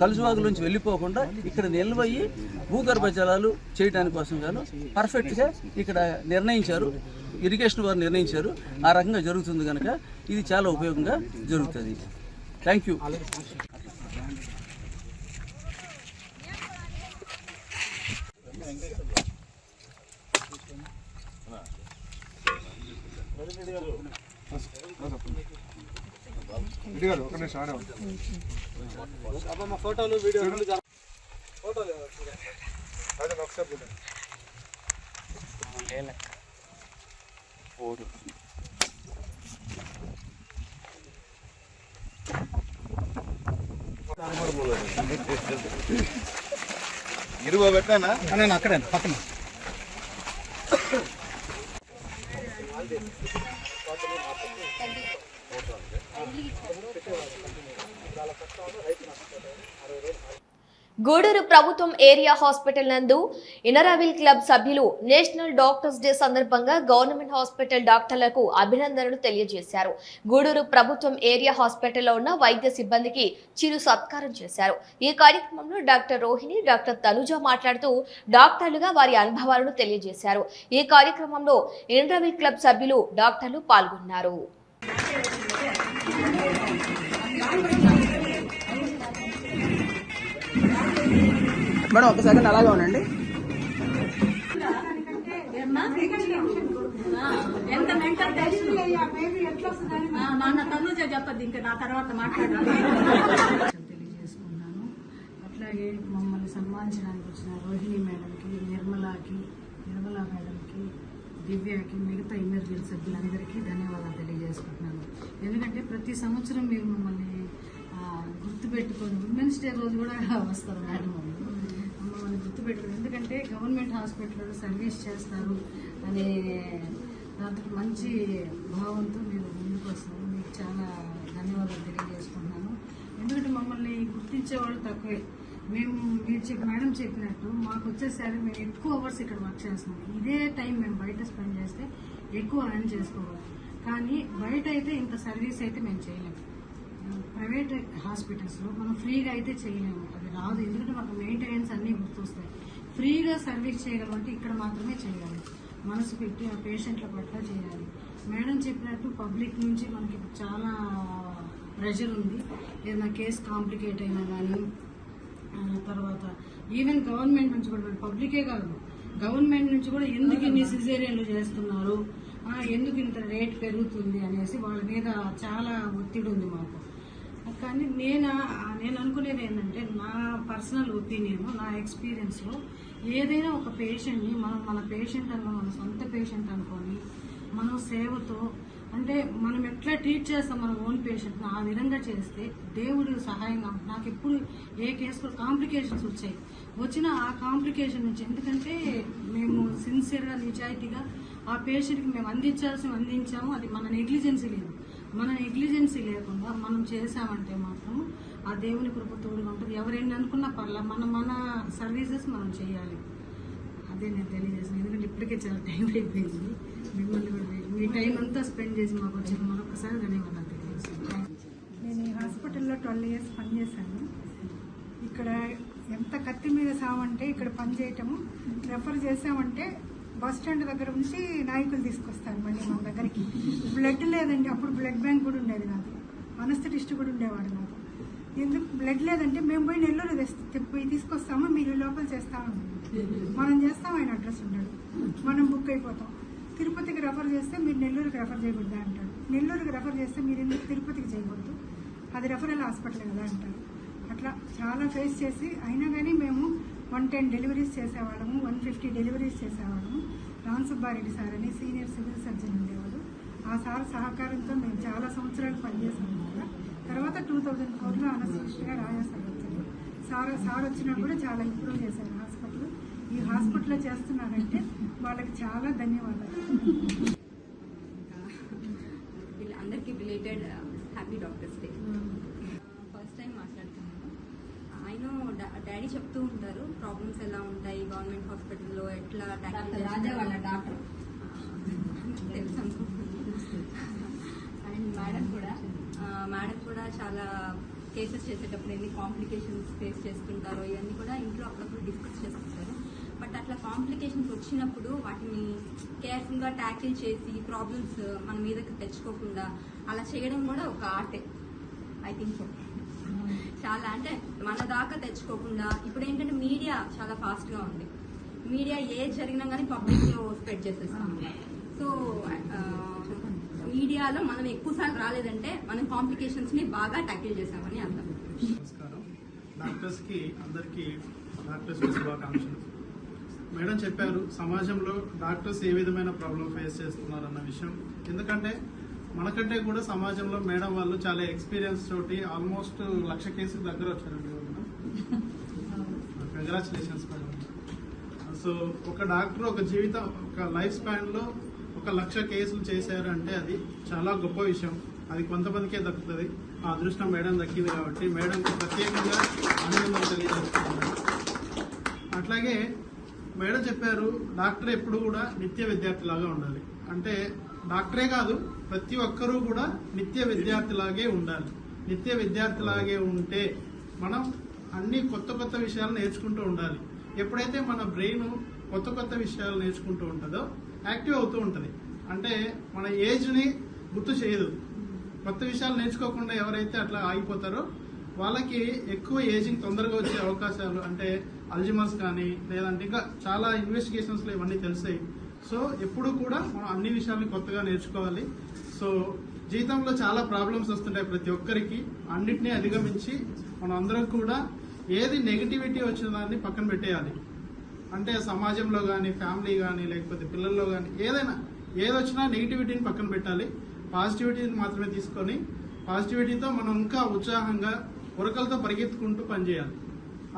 కలుసువాగులోంచి వెళ్ళిపోకుండా ఇక్కడ నిల్వయ్యి భూగర్భ జలాలు చేయడానికి కోసం గాను పర్ఫెక్ట్గా ఇక్కడ నిర్ణయించారు, ఇరిగేషన్ వారు నిర్ణయించారు. ఆ రకంగా జరుగుతుంది కనుక ఇది చాలా ఉపయోగంగా జరుగుతుంది. Thank you. ఫోటోలు వీడియోలు ఇరువ పెట్టానా నేను అక్కడే పక్కన గూడూరు ప్రభుత్వం ఏరియా హాస్పిటల్ నందు ఇనరావిల్ క్లబ్ సభ్యులు నేషనల్ డాక్టర్స్ డే సందర్భంగా గవర్నమెంట్ హాస్పిటల్ డాక్టర్లకు అభినందనలు తెలియజేశారు. గూడూరు ప్రభుత్వం ఏరియా హాస్పిటల్లో ఉన్న వైద్య సిబ్బందికి చిరు సత్కారం చేశారు. ఈ కార్యక్రమంలో డాక్టర్ రోహిణి, డాక్టర్ తనుజ మాట్లాడుతూ డాక్టర్లుగా వారి అనుభవాలను తెలియజేశారు. ఈ కార్యక్రమంలో ఇనరావిల్ క్లబ్ సభ్యులు, డాక్టర్లు పాల్గొన్నారు. మేడం ఒక సెకండ్ అలాగే ఉండండి. ఎంత మెంటల్ మన తనుజ చెప్పద్దు, ఇంకా నా తర్వాత మాట్లాడాలి. తెలియజేసుకున్నాను. అట్లాగే మమ్మల్ని సన్మానించడానికి వచ్చిన రోహిణి మేడంకి, నిర్మలా మేడంకి, దివ్యకి, మిగతా ఎమర్జెన్సీ సభ్యులందరికీ ధన్యవాదాలు తెలియజేసుకుంటున్నాను. ఎందుకంటే ప్రతి సంవత్సరం మీరు మమ్మల్ని గుర్తుపెట్టుకొని ఉమెన్స్ డే రోజు కూడా వస్తారు మేడం, మమ్మల్ని గుర్తుపెట్టుకుని. ఎందుకంటే గవర్నమెంట్ హాస్పిటల్లో సర్వీస్ చేస్తారు అనే దాంతో మంచి భావంతో మీరు ముందుకు వస్తున్నారు. మీకు చాలా ధన్యవాదాలు తెలియజేసుకుంటున్నాను. ఎందుకంటే మమ్మల్ని గుర్తించే వాళ్ళు తక్కువే. మీరు మేడం చెప్పినట్టు మాకు వచ్చేసరి మేము ఎక్కువ అవర్స్ ఇక్కడ వర్క్ చేస్తున్నాం. ఇదే టైం మేము బయట స్పెండ్ చేస్తే ఎక్కువ ఎర్న్ చేసుకోవాలి. కానీ బయట అయితే ఇంత సర్వీస్ అయితే మేము చేయలేము. ప్రైవేట్ హాస్పిటల్స్లో మనం ఫ్రీగా అయితే చేయలేము, అది రాదు. ఎందుకంటే మాకు మెయింటెనెన్స్ అన్నీ గుర్తొస్తాయి. ఫ్రీగా సర్వీస్ చేయగలమంటే ఇక్కడ మాత్రమే చేయాలి. మనసు పెట్టి ఆ పేషెంట్ల పట్ల చేయాలి. మేడం చెప్పినట్టు పబ్లిక్ నుంచి మనకి చాలా ప్రెషర్ ఉంది. ఏదైనా కేసు కాంప్లికేట్ అయినా కానీ తర్వాత ఈవెన్ గవర్నమెంట్ నుంచి కూడా, పబ్లికే కాదు, గవర్నమెంట్ నుంచి కూడా ఎందుకు ఇన్ని సిజేరియన్లు చేస్తున్నారు, ఎందుకు ఇంత రేట్ పెరుగుతుంది అనేసి వాళ్ళ మీద చాలా ఒత్తిడి ఉంది మాకు. కానీ నేను అనుకునేది ఏంటంటే, నా పర్సనల్ ఒపీనియన్, నా ఎక్స్పీరియన్స్లో ఏదైనా ఒక పేషెంట్ని మన పేషెంట్ మన సొంత పేషెంట్ అనుకొని మనం సేవతో, అంటే మనం ఎట్లా ట్రీట్ చేస్తాం మన ఓన్ పేషెంట్ని, ఆ విధంగా చేస్తే దేవుడు సహాయంగా. నాకు ఎప్పుడు ఏ కేసులో కాంప్లికేషన్స్ వచ్చిన ఆ కాంప్లికేషన్ నుంచి, ఎందుకంటే మేము సిన్సియర్గా నిజాయితీగా ఆ పేషెంట్కి మేము అందించాము. అది మన నెగ్లిజెన్సీ లేదు. మన నెగ్లిజెన్సీ లేకుండా మనం చేసామంటే మాత్రం ఆ దేవుని కృప తోడుగా ఉంటుంది. ఎవరైనా అనుకున్నా పర్లా, మన సర్వీసెస్ మనం చేయాలి. అదే నేను తెలియజేసాను. ఎందుకంటే ఇప్పటికే చాలా టైం అయిపోయింది. మిమ్మల్ని కూడా మీ టైం అంతా స్పెండ్ చేసి మాకు వచ్చిన మరొకసారి ధన్యవాదాలు తెలియజేస్తాను. నేను ఈ హాస్పిటల్లో 12 years పనిచేశాను. ఇక్కడ ఎంత కత్తి మీద సామంటే ఇక్కడ పనిచేయటము, రెఫర్ చేసామంటే బస్ స్టాండ్ దగ్గర నుంచి నాయకులు తీసుకొస్తారు మళ్ళీ మన దగ్గరికి. బ్లడ్ లేదండి, అప్పుడు బ్లడ్ బ్యాంక్ కూడా ఉండేది కాదు, అనస్థెటిస్ట్ కూడా ఉండేవాడు కాదు. ఎందుకు బ్లడ్ లేదంటే మేము పోయి నెల్లూరు పోయి తీసుకొస్తాము, మీరు లోపల చేస్తామని మనం చేస్తాం. ఆయన అడ్రస్ ఉండడు, మనం బుక్ అయిపోతాం. తిరుపతికి రెఫర్ చేస్తే మీరు నెల్లూరుకి రెఫర్ చేయకూడదా అంటాడు. నెల్లూరుకి రెఫర్ చేస్తే మీరు ఎందుకు తిరుపతికి చేయకూడదు, అది రెఫరల్ హాస్పిటల్ కదా అంటారు. అట్లా చాలా ఫేస్ చేసి అయినా కానీ మేము 110 డెలివరీస్ చేసేవాళ్ళము, 150 డెలివరీస్ చేసేవాళ్ళము. రామ్ సుబ్బారెడ్డి సార్ అని సీనియర్ సివిల్ సర్జన్ ఉండేవాడు. ఆ సార్ సహకారంతో మేము చాలా సంవత్సరాలు పనిచేసాము కూడా. తర్వాత 2004లో అనస్థిస్ట్గా రాజా సార్ వచ్చారు. సార్ వచ్చినా కూడా చాలా ఇంప్రూవ్ చేశారు హాస్పిటల్. ఈ హాస్పిటల్లో చేస్తున్నారంటే వాళ్ళకి చాలా ధన్యవాదాలు. అందరికీ belated happy doctors day. First time మాట్లాడుతున్నాను. ఆయన డాడీ చెప్తూ ఉంటారు ప్రాబ్లమ్స్ ఎలా ఉంటాయి గవర్నమెంట్ హాస్పిటల్లో, ఎట్లా డాక్టర్ తెలుసు. అండ్ మేడం కూడా చాలా కేసెస్ చేసేటప్పుడు ఎన్ని కాంప్లికేషన్స్ ఫేస్ చేస్తుంటారో ఇవన్నీ కూడా ఇంట్లో అప్పుడప్పుడు డిస్కస్ చేస్తుంటారు. బట్ అట్లా కాంప్లికేషన్స్ వచ్చినప్పుడు వాటిని కేర్ఫుల్గా ట్యాకిల్ చేసి ప్రాబ్లమ్స్ మన మీదకి తెచ్చుకోకుండా అలా చేయడం కూడా ఒక ఆర్టే, ఐ థింక్ సో. చాలా అంటే మన దాకా తెచ్చుకోకుండా, ఇప్పుడు ఏంటంటే మీడియా చాలా ఫాస్ట్గా ఉంది. మీడియా ఏది జరిగినా కానీ పబ్లిక్లో స్ప్రెడ్ చేసేస్తాం. సో మీడియాలో మనం ఎక్కువసార్లు రాలేదంటే మనం కాంప్లికేషన్స్ని బాగా ట్యాకిల్ చేసామని అర్థం. నమస్కారం. డాక్టర్స్కి అందరికీ డాక్టర్స్ శుభాకాంక్షలు. మేడం చెప్పారు సమాజంలో డాక్టర్స్ ఏ విధమైన ప్రాబ్లం ఫేస్ చేస్తున్నారు అన్న విషయం. ఎందుకంటే మనకంటే కూడా సమాజంలో మేడం వాళ్ళు చాలా ఎక్స్పీరియన్స్ తోటి ఆల్మోస్ట్ 1,00,000 కేసులు దగ్గర వచ్చారండి. Congratulations madam. సో ఒక డాక్టర్ ఒక జీవితం, ఒక లైఫ్ స్పాన్లో 1,00,000 కేసులు చేశారు అంటే అది చాలా గొప్ప విషయం. అది కొంతమందికే దక్కుతుంది. ఆ అదృష్టం మేడం దక్కింది కాబట్టి మేడంకి ప్రత్యేకంగా ఆనందం తెలియజేస్తున్నాను. అట్లాగే మేడం చెప్పారు డాక్టర్ ఎప్పుడు కూడా నిత్య విద్యార్థిలాగా ఉండాలి. అంటే డాక్టరే కాదు, ప్రతి ఒక్కరూ కూడా నిత్య విద్యార్థిలాగే ఉండాలి. నిత్య విద్యార్థిలాగే ఉంటే మనం అన్ని కొత్త విషయాలు నేర్చుకుంటూ ఉండాలి. ఎప్పుడైతే మన బ్రెయిన్ కొత్త విషయాలు నేర్చుకుంటూ ఉంటుందో యాక్టివ్ అవుతూ ఉంటుంది. అంటే మన ఏజ్ని గుర్తు చేయదు. కొత్త విషయాలు నేర్చుకోకుండా ఎవరైతే అట్లా ఆగిపోతారో వాళ్ళకి ఎక్కువ ఏజింగ్ తొందరగా వచ్చే అవకాశాలు, అంటే అల్జిమర్స్ కానీ లేదంటే ఇంకా చాలా ఇన్వెస్టిగేషన్స్లో ఇవన్నీ తెలిసాయి. సో ఎప్పుడు కూడా మనం అన్ని విషయాల్ని కొత్తగా నేర్చుకోవాలి. సో జీవితంలో చాలా ప్రాబ్లమ్స్ వస్తుంటాయి ప్రతి ఒక్కరికి. అన్నిటినీ అధిగమించి మనం అందరం కూడా ఏది నెగిటివిటీ వచ్చిన దాన్ని పక్కన పెట్టేయాలి. అంటే సమాజంలో కానీ, ఫ్యామిలీ కానీ, లేకపోతే పిల్లల్లో కానీ ఏదొచ్చినా నెగిటివిటీని పక్కన పెట్టాలి. పాజిటివిటీని మాత్రమే తీసుకొని పాజిటివిటీతో మనం ఇంకా ఉత్సాహంగా ఉరకలతో పరిగెత్తుకుంటూ పనిచేయాలి.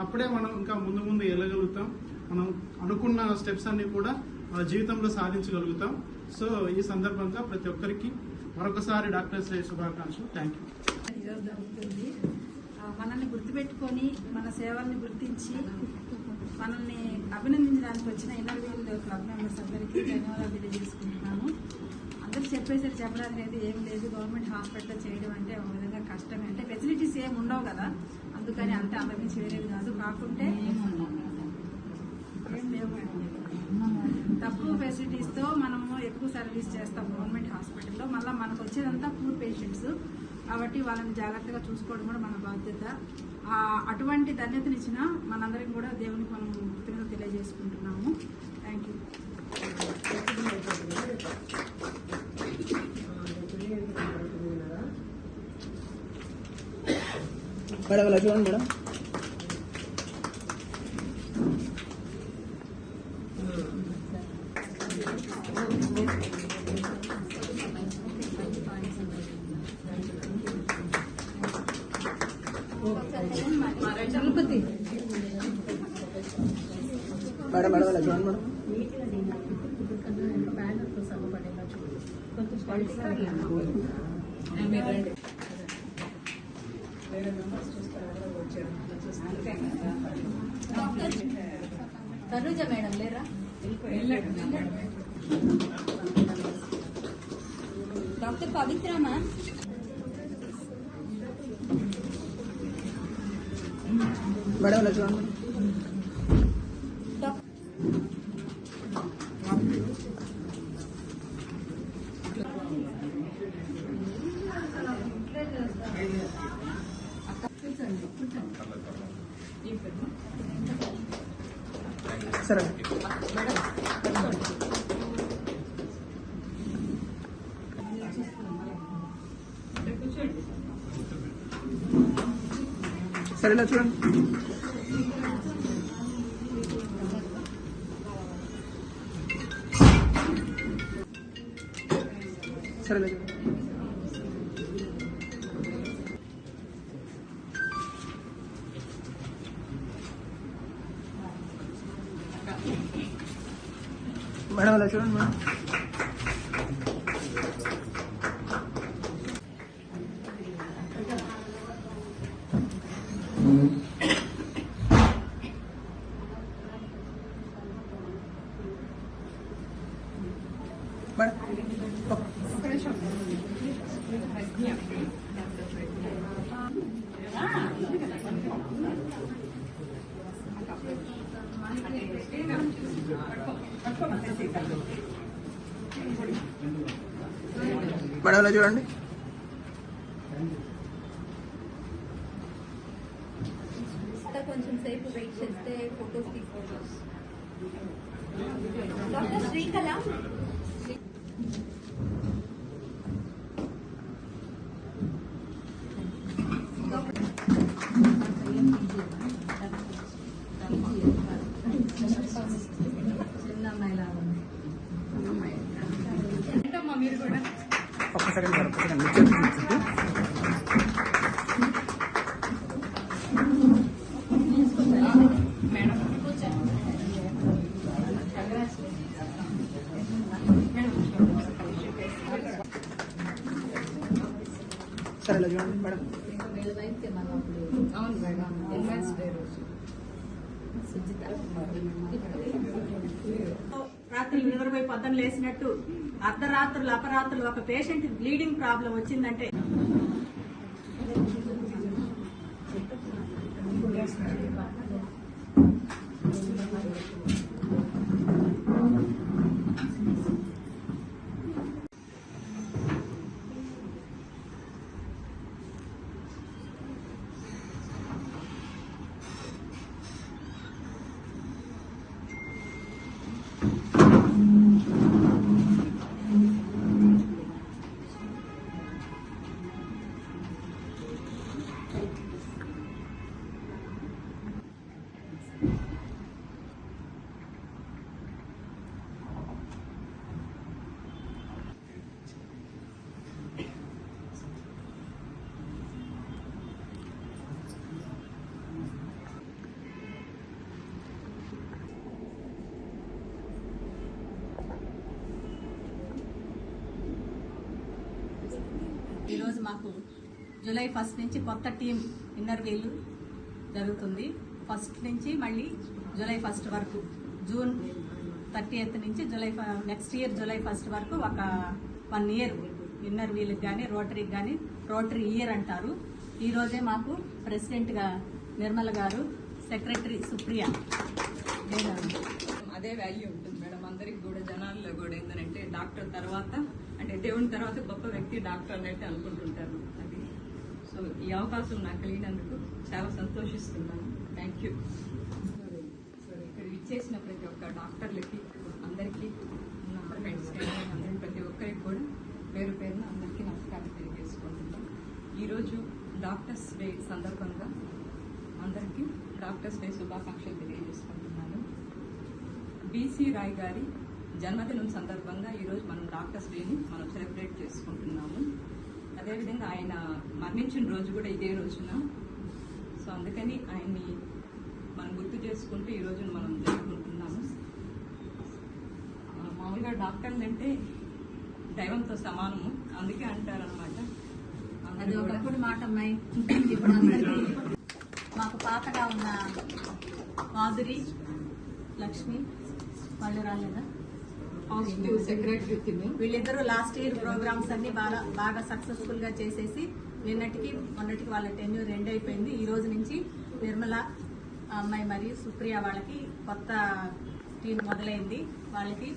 అప్పుడే మనం ఇంకా ముందు వెళ్ళగలుగుతాం. మనం అనుకున్న స్టెప్స్ అన్ని కూడా మన జీవితంలో సాధించగలుగుతాం. సో ఈ సందర్భంగా ప్రతి ఒక్కరికి మరొకసారి డాక్టర్స్ డే శుభాకాంక్షలు. Thank you. ఈరోజు జరుగుతుంది. మనల్ని గుర్తుపెట్టుకొని మన సేవల్ని గుర్తించి మనల్ని అభినందించడానికి వచ్చిన ఇన్నర్వీల్ క్లబ్ మెంబర్స్ అందరికీ ధన్యవాదాలు తెలియజేసుకుంటున్నాను. అందరూ చెప్పడానికి ఏం లేదు. గవర్నమెంట్ హాస్పిటల్లో చేయడం అంటే ఒక విధంగా కష్టమే. అంటే ఫెసిలిటీస్ ఏమి ఉండవు కదా, అందుకని అంతే, అందరికీ చేయలేదు కాదు. కాకుంటే ఏం లేవు, తక్కువ ఫెసిలిటీస్తో మనము ఎక్కువ సర్వీస్ చేస్తాం గవర్నమెంట్ హాస్పిటల్లో. మళ్ళీ మనకు వచ్చేదంతా పూర్ పేషెంట్స్. కాబట్టి వాళ్ళని జాగ్రత్తగా చూసుకోవడం కూడా మన బాధ్యత. అటువంటి ధన్యతనిచ్చిన మనందరికీ కూడా దేవునికి మనం కృతజ్ఞత తెలియజేసుకుంటున్నాము. Thank you. మేడం ఇలా చూడండి మేడం. మేడం మేడం ఇలా చూడండి మేడం. తనుజ మేడం లేరా? డాక్టర్ పవిత్ర మ్యామ్. మేడం ఇలా చూడండి. సరే సరే ఇలా చూడండి. సరే ఇలా చూడండి. మేడం ఇలా చూడండి మేడం. మేడం ఇలా చూడండి. కొంచెం సేపు వెయిట్ చేస్తే ఫోటోస్ తీసుకోవచ్చు. డాక్టర్ శ్రీకళ. మీరు కూడా ఒక్క సెకండ్ సార్, ఒక్క సెకండ్ మీరు చేతి చూపించండి. సరే ఇలా చూడండి మేడం. అవును మేడం. రాత్రి నిద్రపోయి పొద్దున లేసినట్టు అర్ధరాత్రులు అపరాత్రులు ఒక పేషెంట్ బ్లీడింగ్ ప్రాబ్లం వచ్చిందంటే ఈరోజు మాకు జూలై 1 నుంచి కొత్త టీం ఇంటర్వ్యూలు జరుగుతుంది. 1 నుంచి మళ్ళీ జూలై 1 వరకు, జూన్ 30th నుంచి నెక్స్ట్ ఇయర్ జూలై 1 వరకు ఒక 1 ఇయర్ ఇంటర్వ్యూలకు కానీ రోటరీకి కానీ రోటరీ ఇయర్ అంటారు. ఈరోజే మాకు ప్రెసిడెంట్గా నిర్మల గారు, సెక్రటరీ సుప్రియ. అదే వాల్యూ ఉంటుంది మేడం అందరికి కూడా, జనాల్లో కూడా. ఏంటంటే డాక్టర్ తర్వాత అంటే దేవుని తర్వాత గొప్ప వ్యక్తి డాక్టర్ అని అయితే అనుకుంటుంటారు. అది ఈ అవకాశం నాకు కలిగినందుకు చాలా సంతోషిస్తున్నాను. Thank you. ఇక్కడ ఇచ్చేసిన ప్రతి ఒక్క డాక్టర్లకి అందరికీ నా ఫ్రెండ్స్ అందరి ప్రతి ఒక్కరికి కూడా పేరు పేరున అందరికీ నమస్కారం తెలియజేసుకుంటున్నాను. ఈరోజు డాక్టర్స్ డే సందర్భంగా అందరికీ డాక్టర్స్ డే శుభాకాంక్షలు తెలియజేసుకుంటున్నాను. బీసీ రాయ్ గారి జన్మదినం సందర్భంగా ఈరోజు మనం డాక్టర్స్ డేని మనం సెలబ్రేట్ చేసుకుంటున్నాము. అదేవిధంగా ఆయన మరణించిన రోజు కూడా ఇదే రోజున. సో అందుకని ఆయన్ని మనం గుర్తు చేసుకుంటూ ఈ రోజున మనం జరుపుకుంటున్నాము. మామూలుగా డాక్టర్లు అంటే దైవంతో సమానము, అందుకే అంటారనమాట. అది ఒకప్పుడు మాట అమ్మాయి. ఇప్పుడు అందరికీ మాకు పాతగా ఉన్న మాధురి, లక్ష్మి వాళ్ళు రాలేదా, సెక్రటరీ వీళ్ళిద్దరూ లాస్ట్ ఇయర్ ప్రోగ్రామ్స్ అన్ని బాగా సక్సెస్ఫుల్ గా చేసేసి మొన్నటికి వాళ్ళ టెన్యూర్ ఎండ్ అయిపోయింది. ఈ రోజు నుంచి నిర్మల అమ్మాయి మరియు సుప్రియ వాళ్ళకి కొత్త టీం మొదలైంది. వాళ్ళకి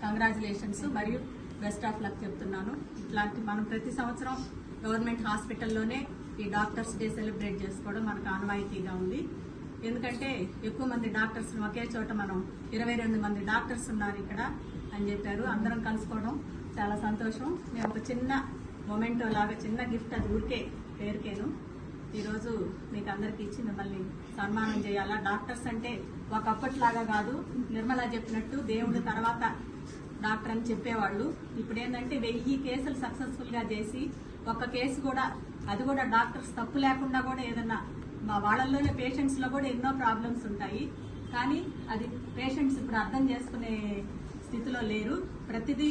కంగ్రాచులేషన్స్ మరియు బెస్ట్ ఆఫ్ లక్ చెప్తున్నాను. ఇట్లాంటి మనం ప్రతి సంవత్సరం గవర్నమెంట్ హాస్పిటల్లోనే ఈ డాక్టర్స్ డే సెలబ్రేట్ చేసుకోవడం మనకు ఆనవాయితీగా ఉంది. ఎందుకంటే ఎక్కువ మంది డాక్టర్స్ ఒకే చోట మనం 22 మంది డాక్టర్స్ ఉన్నారు ఇక్కడ అని చెప్పారు. అందరం కలుసుకోవడం చాలా సంతోషం. మేము ఒక చిన్న మొమెంటో లాగా చిన్న గిఫ్ట్, అది ఊరికే పేరుకేను ఈరోజు మీకు అందరికి ఇచ్చి మిమ్మల్ని సన్మానం చేయాలా. డాక్టర్స్ అంటే ఒకప్పట్లాగా కాదు, నిర్మలా చెప్పినట్టు దేవుడు తర్వాత డాక్టర్ అని చెప్పేవాళ్ళు. ఇప్పుడు ఏంటంటే 1000 కేసులు సక్సెస్ఫుల్ గా చేసి ఒక్క కేసు కూడా, అది కూడా డాక్టర్స్ తప్పు లేకుండా కూడా ఏదన్నా మా వాళ్ళల్లోనే పేషెంట్స్ లో కూడా ఎన్నో ప్రాబ్లమ్స్ ఉంటాయి. కానీ అది పేషెంట్స్ ఇప్పుడు అర్థం చేసుకునే స్థితిలో లేరు. ప్రతిదీ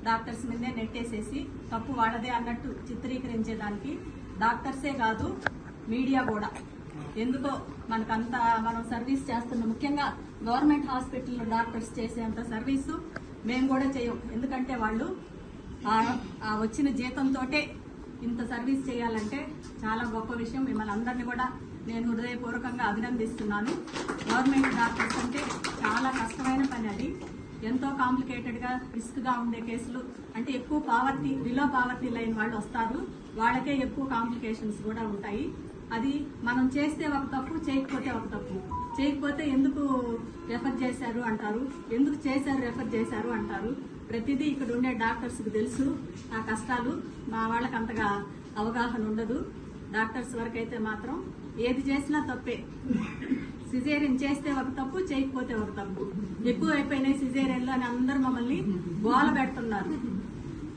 డాక్టర్స్ మీదే నెట్టేసేసి తప్పు వాళ్ళదే అన్నట్టు చిత్రీకరించేదానికి డాక్టర్సే కాదు మీడియా కూడా ఎందుకో మనకంత మనం సర్వీస్ చేస్తున్నాం. ముఖ్యంగా గవర్నమెంట్ హాస్పిటల్లో డాక్టర్స్ చేసేంత సర్వీసు మేము కూడా చేయం. ఎందుకంటే వాళ్ళు ఆ వచ్చిన జీతంతోటే ఇంత సర్వీస్ చేయాలంటే చాలా గొప్ప విషయం. మిమ్మల్ని అందరినీ కూడా నేను హృదయపూర్వకంగా అభినందిస్తున్నాను. గవర్నమెంట్ డాక్టర్స్ అంటే చాలా కష్టమైన పని. అది ఎంతో కాంప్లికేటెడ్గా రిస్క్గా ఉండే కేసులు, అంటే ఎక్కువ పావర్టీ, బిలో పావర్టీ లైన్ వాళ్ళు వస్తారు, వాళ్ళకే ఎక్కువ కాంప్లికేషన్స్ కూడా ఉంటాయి. అది మనం చేస్తే ఒక తప్పు, చేయకపోతే ఒక తప్పు. చేయకపోతే ఎందుకు రెఫర్ చేశారు అంటారు, ఎందుకు చేశారు రెఫర్ చేశారు అంటారు. ప్రతిదీ ఇక్కడ ఉండే డాక్టర్స్కి తెలుసు ఆ కష్టాలు. మా వాళ్ళకి అంతగా అవగాహన ఉండదు. డాక్టర్స్ వరకు అయితే మాత్రం ఏది చేసినా తప్పే. సిజేరియన్ చేస్తే ఒక తప్పు, చేయకపోతే ఒక తప్పు. ఎక్కువ అయిపోయినాయి సిజేరియన్లు అని అందరూ మమ్మల్ని గోల పెడుతున్నారు.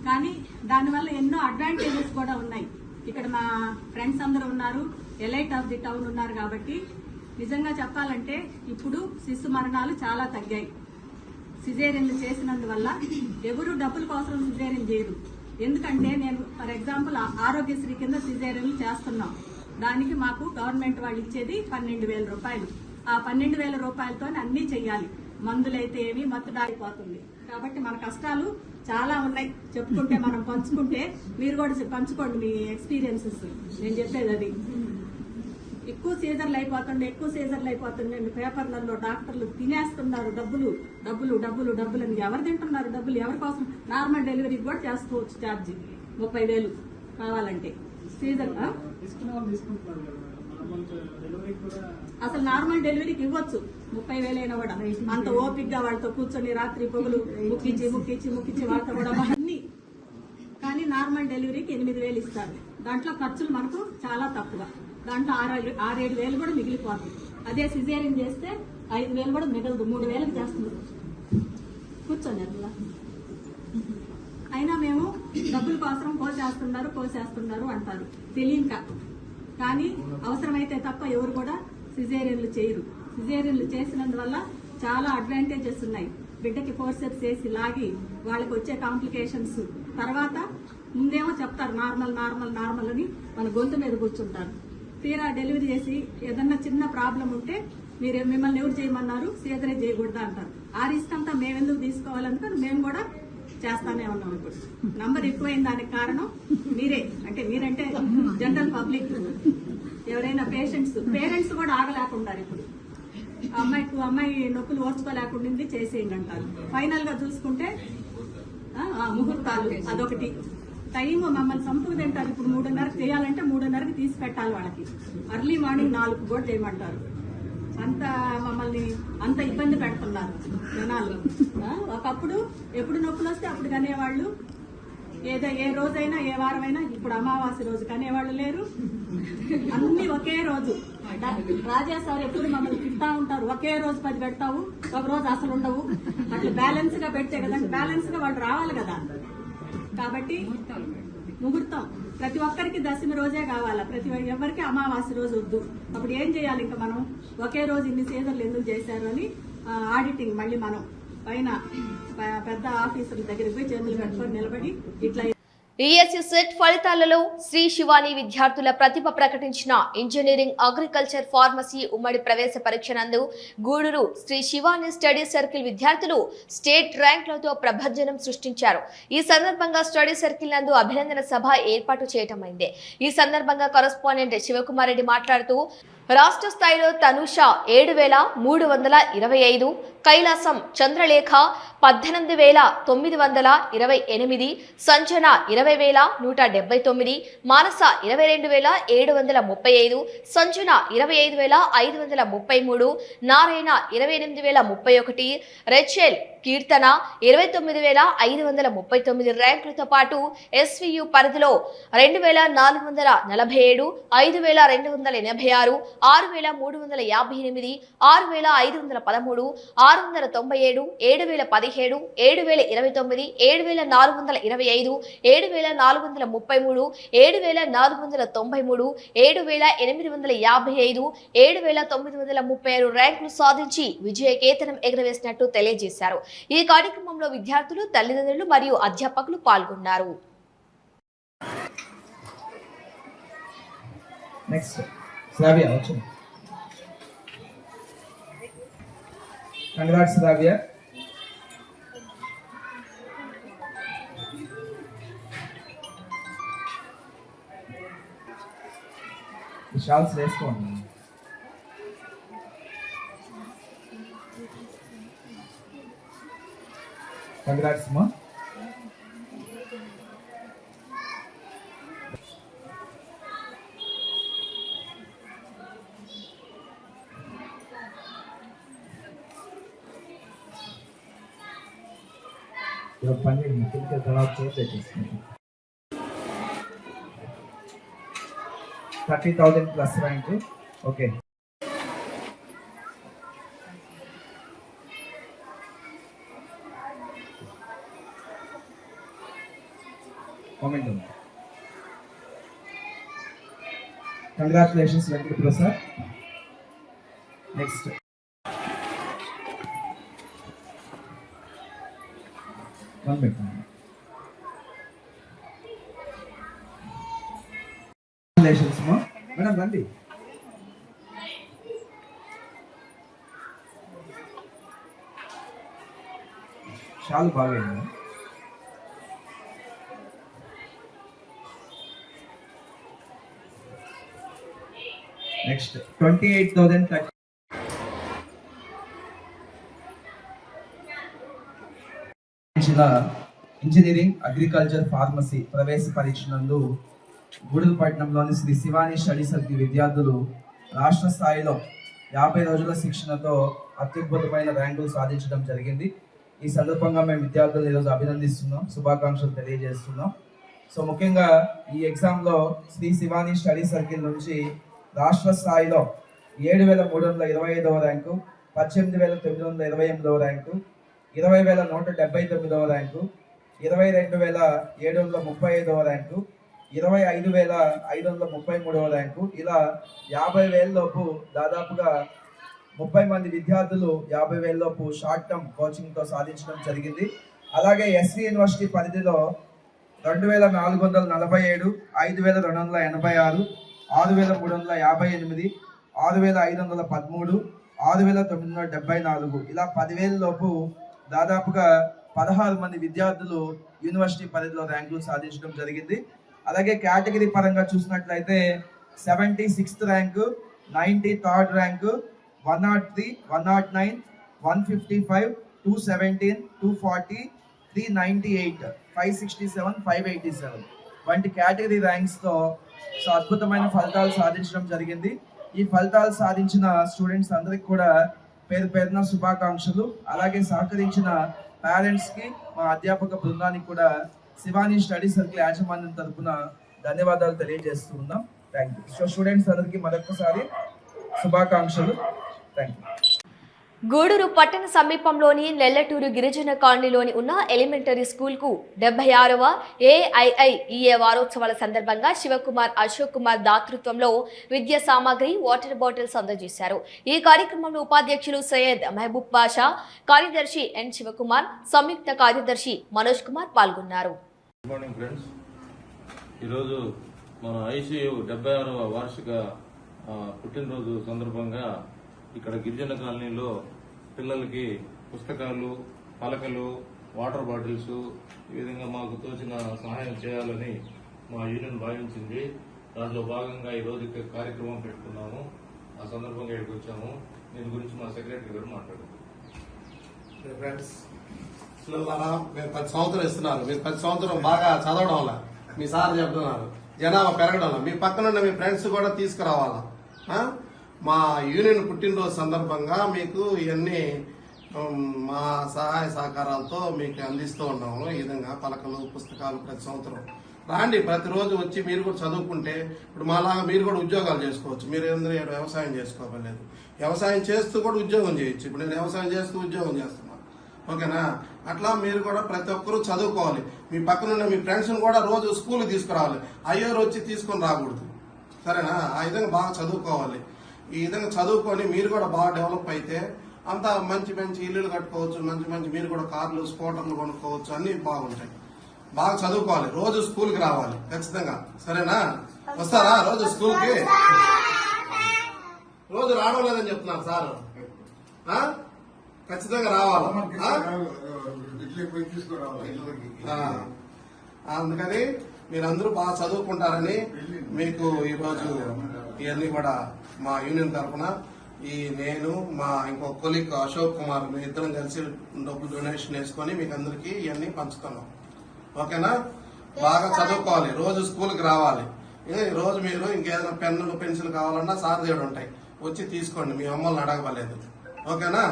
కానీ దానివల్ల ఎన్నో అడ్వాంటేజెస్ కూడా ఉన్నాయి. ఇక్కడ మా ఫ్రెండ్స్ అందరూ ఉన్నారు, ఎలైట్ ఆఫ్ ది టౌన్ ఉన్నారు. కాబట్టి నిజంగా చెప్పాలంటే ఇప్పుడు శిశు మరణాలు చాలా తగ్గాయి. సిజేరియన్లు చేసినందువల్ల ఎవరు డబ్బుల కోసం సిజేరియన్ చేయరు. ఎందుకంటే నేను ఫర్ ఎగ్జాంపుల్ ఆరోగ్యశ్రీ కింద సిజేరియన్లు చేస్తున్నాం. దానికి మాకు గవర్నమెంట్ వాళ్ళు ఇచ్చేది 12,000 రూపాయలు. ఆ 12,000 రూపాయలతో అన్నీ చెయ్యాలి. మందులైతే ఏమి మత్తుడారిపోతుంది. కాబట్టి మన కష్టాలు చాలా ఉన్నాయి. చెప్పుకుంటే మనం పంచుకుంటే మీరు కూడా పంచుకోండి మీ ఎక్స్పీరియన్సెస్. నేను చెప్పేది అది. ఎక్కువ సీజర్లు అయిపోతుండే పేపర్లలో డాక్టర్లు తినేస్తున్నారు. డబ్బులు డబ్బులు డబ్బులు డబ్బులు అని. ఎవరు తింటున్నారు డబ్బులు? ఎవరి కోసం? నార్మల్ డెలివరీకి కూడా చేసుకోవచ్చు ఛార్జ్ 30,000 కావాలంటే. సీజర్ అసలు నార్మల్ డెలివరీకి ఇవ్వచ్చు 30,000 అయినా కూడా. అంత ఓపిక్ గా వాళ్ళతో కూర్చొని రాత్రి పొగులు ముక్కించి వాళ్ళతో కూడా అన్ని. కానీ నార్మల్ డెలివరీకి 8,000 ఇస్తారు. దాంట్లో ఖర్చులు మనకు చాలా తక్కువ. దాంట్లో 6-7,000 కూడా మిగిలిపోతుంది. అదే సిజేరియన్ చేస్తే 5,000 కూడా మిగలదు. 3,000కి చేస్తున్నారు. కూర్చోండి అట్లా. అయినా మేము డబ్బుల కోసం కోసేస్తున్నారు అంటారు తెలియక. కానీ అవసరమైతే తప్ప ఎవరు కూడా సిజేరియన్లు చేయరు. సిజేరియన్లు చేసినందువల్ల చాలా అడ్వాంటేజెస్ ఉన్నాయి. బిడ్డకి ఫోర్సెప్స్ వేసి లాగి వాళ్ళకి వచ్చే కాంప్లికేషన్స్ తర్వాత ముందేమో చెప్తారు నార్మల్ అని మన గొంతు మీద కూర్చుంటారు. తీరా డెలివరీ చేసి ఏదన్నా చిన్న ప్రాబ్లం ఉంటే మిమ్మల్ని ఎవరు చేయమన్నారు, సీజరే చేయకూడదా అంటారు. ఆ రిస్క్ అంతా మేమెందుకు తీసుకోవాలనుకుని మేము కూడా చేస్తానే ఉన్నాం. ఇప్పుడు నంబర్ ఎక్కువైన దానికి కారణం మీరంటే జనరల్ పబ్లిక్. ఎవరైనా పేరెంట్స్ కూడా ఆగలేకుంటారు. ఇప్పుడు అమ్మాయి నొప్పులు ఓర్చుకోలేకుండా చేసేయండి అంటారు. ఫైనల్ గా చూసుకుంటే ముహూర్తాలు అదొకటి. టైం మమ్మల్ని సంపుకు తింటారు. ఇప్పుడు 3:30కి చేయాలంటే 3:30కి తీసి పెట్టాలి వాళ్ళకి. అర్లీ మార్నింగ్ 4 కూడా చేయమంటారు. మమ్మల్ని అంత ఇబ్బంది పెడుతున్నారు జనాలు. ఒకప్పుడు ఎప్పుడు నొప్పులు వస్తే అప్పుడు కనేవాళ్ళు, ఏ రోజైనా ఏ వారమైనా. ఇప్పుడు అమావాస్య రోజు కనేవాళ్ళు లేరు, అన్ని ఒకే రోజు. రాజా సార్ ఎప్పుడు మమ్మల్ని తింటా ఉంటారు, ఒకే రోజు 10 పెడతావు, ఒక రోజు అసలు ఉండవు. అట్లా బ్యాలెన్స్ గా పెట్టే కదండి, బ్యాలెన్స్ గా వాళ్ళు రావాలి కదా. కాబట్టి ముహూర్తం ప్రతి ఒక్కరికి దశమి రోజే కావాలా, ఎవరికి అమావాస్య రోజు వద్దు. అప్పుడు ఏం చేయాలి ఇంకా మనం? ఒకే రోజు ఇన్ని సీజన్లు ఎందుకు చేశారు అని ఆడిటింగ్ మళ్ళీ మనం పైన పెద్ద ఆఫీసర్ల దగ్గరికి పోయి చేతులు కట్టుకొని నిలబడి ఇట్లా. ఈఎస్సీ సెట్ ఫలితాలలో శ్రీ శివాని విద్యార్థుల ప్రతిభ ప్రకటించిన ఇంజనీరింగ్, అగ్రికల్చర్, ఫార్మసీ ఉమ్మడి ప్రవేశ పరీక్ష నందు గూడూరు శ్రీ శివాని స్టడీ సర్కిల్ విద్యార్థులు స్టేట్ ర్యాంకులతో ప్రభంజనం సృష్టించారు. ఈ సందర్భంగా స్టడీ సర్కిల్ నందు అభినందన సభ ఏర్పాటు చేయటమైంది. ఈ సందర్భంగా కరెస్పాండెంట్ శివకుమార్ రెడ్డి మాట్లాడుతూ రాష్ట్ర స్థాయిలో తనుష 7,325, కైలాసం చంద్రలేఖ 18,928, సంజన 20,179, మానస 22,735, సంజన 25,533, నారాయణ 28,031, రెచెల్ కీర్తన 29,539 ర్యాంకులతో పాటు ఎస్వియు పరిధిలో 2,447, 5,286, 6,358, 6,513, 697, 7,017, 7,029, 7,425, 7,433, 7,493, 7,855, 7,936 ర్యాంకులు సాధించి విజయకేతనం ఎగరవేసినట్టు తెలియజేశారు. ఈ కార్యక్రమంలో విద్యార్థులు, తల్లిదండ్రులు మరియు అధ్యాపకులు పాల్గొన్నారు. నెక్స్ట్ శ్రావ్య వచ్చింది. కంగ్రాట్స్ శ్రావ్య. షాల్స్ వేసుకోండి. కంగ్రాట్స్ మా. పని ముఖ్యంగా తర్వాత చేసేసుకుంటాం. 30,000 ప్లస్ ర్యాంక్. ఓకే, కామెంట్ ఉంది. Congratulations Venkata Prasad. Next one పెట్టండి. కంగ్రాచులేషన్స్ మా మేడం, రండి. చాలా బాగా. నెక్స్ట్ 28,000 ఇంజనీరింగ్, అగ్రికల్చర్, ఫార్మసీ ప్రవేశ పరీక్ష నందు గూడూరు పట్టణంలోని శ్రీ శివాని స్టడీ సర్కిల్ విద్యార్థులు రాష్ట్ర స్థాయిలో 50 రోజుల శిక్షణతో అత్యద్భుతమైన ర్యాంకులు సాధించడం జరిగింది. ఈ సందర్భంగా మేము విద్యార్థులు ఈరోజు అభినందిస్తున్నాం, శుభాకాంక్షలు తెలియజేస్తున్నాం. సో ముఖ్యంగా ఈ ఎగ్జామ్లో శ్రీ శివాని స్టడీ సర్కిల్ నుంచి రాష్ట్ర స్థాయిలో 7,325వ ర్యాంకు, 18,928వ ర్యాంకు, 20,179వ ర్యాంకు, 22,735వ ర్యాంకు, 25,533వ ర్యాంకు, ఇలా 50,000 లోపు దాదాపుగా 30 మంది విద్యార్థులు 50,000 లోపు షార్ట్ టర్మ్ కోచింగ్తో సాధించడం జరిగింది. అలాగే ఎస్వి యూనివర్సిటీ పరిధిలో 2,447, 5,286, 6,358, 6,513, 6,974 ఇలా 10,000 లోపు దాదాపుగా 16 మంది విద్యార్థులు యూనివర్సిటీ పరిధిలో ర్యాంకులు సాధించడం జరిగింది. అలాగే కేటగిరీ పరంగా చూసినట్లయితే 76th ర్యాంకు, 93rd ర్యాంకు, 103, 109, 155, 217, 240, 398, 567, 587 వంటి కేటగిరీ ర్యాంక్స్తో అద్భుతమైన ఫలితాలు సాధించడం జరిగింది. ఈ ఫలితాలు సాధించిన స్టూడెంట్స్ అందరికి కూడా పేరు పేరున శుభాకాంక్షలు. అలాగే సహకరించిన పేరెంట్స్కి, మా అధ్యాపక బృందానికి కూడా శివాని స్టడీ సర్కిల్ యాజమాన్యం తరఫున ధన్యవాదాలు తెలియజేస్తూ ఉన్నాం. Thank you. సో స్టూడెంట్స్ అందరికీ మరొకసారి శుభాకాంక్షలు. Thank you. గూడూరు పట్టణ సమీపంలోని నెల్లటూరు గిరిజన కాలనీలోని ఉన్న ఎలిమెంటరీ స్కూల్కు 76వ AIIEA వారోత్సవాల సందర్భంగా శివకుమార్, అశోక్ కుమార్ దాతృత్వంలో విద్యా సామాగ్రి, వాటర్ బాటిల్స్ అందజేశారు. ఈ కార్యక్రమంలో ఉపాధ్యక్షులు సయ్యద్ మహబూబ్ బాషా, కార్యదర్శి ఎన్ శివకుమార్, సంయుక్త కార్యదర్శి మనోజ్ కుమార్ పాల్గొన్నారు. Good morning friends. ఈరోజు మన ICU 76వ వార్షిక పుట్టినరోజు సందర్భంగా ఇక్కడ గిరిజన కాలనీలో పిల్లలకి పుస్తకాలు, పలకలు, వాటర్ బాటిల్స్ ఈ విధంగా మాకు తోచిన సహాయం చేయాలని మా యూనియన్ భావించింది. దాంట్లో భాగంగా ఈరోజు కార్యక్రమం పెట్టుకున్నాము. ఆ సందర్భంగా ఇక్కడికి వచ్చాము. దీని గురించి మా సెక్రటరీ గారు మాట్లాడారు. ఫ్రెండ్స్, పిల్లలారా, మీరు 10 సంవత్సరం ఇస్తున్నారు. మీరు 10 సంవత్సరం బాగా చదవడం వల్ల, మీ సార్ చెప్తున్నారు, జనాభా పెరగడం వల్ల మీ పక్కనున్న మీ ఫ్రెండ్స్ కూడా తీసుకురావాలా. మా యూనియన్ పుట్టినరోజు సందర్భంగా మీకు ఇవన్నీ మా సహాయ సహకారాలతో మీకు అందిస్తూ ఉన్నాము. ఈ విధంగా పలకలు, పుస్తకాలు ప్రతి సంవత్సరం రాండి. ప్రతిరోజు వచ్చి మీరు కూడా చదువుకుంటే, ఇప్పుడు మాలాగా మీరు కూడా ఉద్యోగాలు చేసుకోవచ్చు. మీరు ఎందుకు వ్యవసాయం చేసుకోవలేదు, వ్యవసాయం చేస్తూ కూడా ఉద్యోగం చేయొచ్చు. ఇప్పుడు నేను వ్యవసాయం చేస్తూ ఉద్యోగం చేస్తున్నాను. ఓకేనా? అట్లా మీరు కూడా ప్రతి ఒక్కరూ చదువుకోవాలి. మీ పక్కనున్న మీ ఫ్రెండ్స్ని కూడా రోజు స్కూల్కి తీసుకురావాలి. అయ్యోరు వచ్చి తీసుకొని రాకూడదు. సరేనా? ఆ విధంగా బాగా చదువుకోవాలి. ఈ విధంగా చదువుకొని మీరు కూడా బాగా డెవలప్ అయితే అంతా మంచి మంచి ఇల్లులు కట్టుకోవచ్చు. మంచి మంచి మీరు కూడా కార్లు, స్కూటర్లు కొనుక్కోవచ్చు. అన్ని బాగుంటాయి. బాగా చదువుకోవాలి. రోజు స్కూల్కి రావాలి ఖచ్చితంగా. సరేనా? వస్తారా రోజు స్కూల్కి? రోజు రావడం లేదని చెప్తున్నారు సార్. ఖచ్చితంగా రావాలి. అందుకని మీరందరూ బాగా చదువుకుంటారని మీకు ఈరోజు ఇవన్నీ కూడా మా యూనియన్ తరఫున నేను మా ఇంకో కొలీగ్ అశోక్ కుమార్ మీ ఇద్దరం కలిసి డబ్బులు డొనేషన్ వేసుకొని మీకు అందరికి ఇవన్నీ పంచుతున్నాం. ఓకేనా? బాగా చదువుకోవాలి. రోజు స్కూల్కి రావాలి. రోజు మీరు ఇంకేదైనా పెన్నులు, పెన్సిల్ కావాలన్నా సార్ దగ్గర ఉంటాయి, వచ్చి తీసుకోండి. మీ అమ్మల్ని అడగబలేదు. ఓకేనా?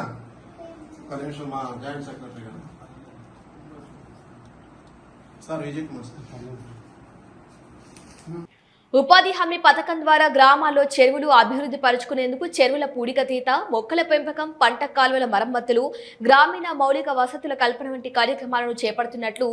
ఒక నిమిషం మా జాయింట్ సెక్రటరీ గారు సార్ విజయ్ కుమార్ సార్. ఉపాధి హామీ పథకం ద్వారా గ్రామాల్లో చెరువులు అభివృద్ధి పరుచుకునేందుకు చెరువుల పూడికతీత, మొక్కల పెంపకం, పంట కాలువల మరమ్మతులు, గ్రామీణ మౌలిక వసతుల కల్పన వంటి కార్యక్రమాలను చేపడుతున్నట్లు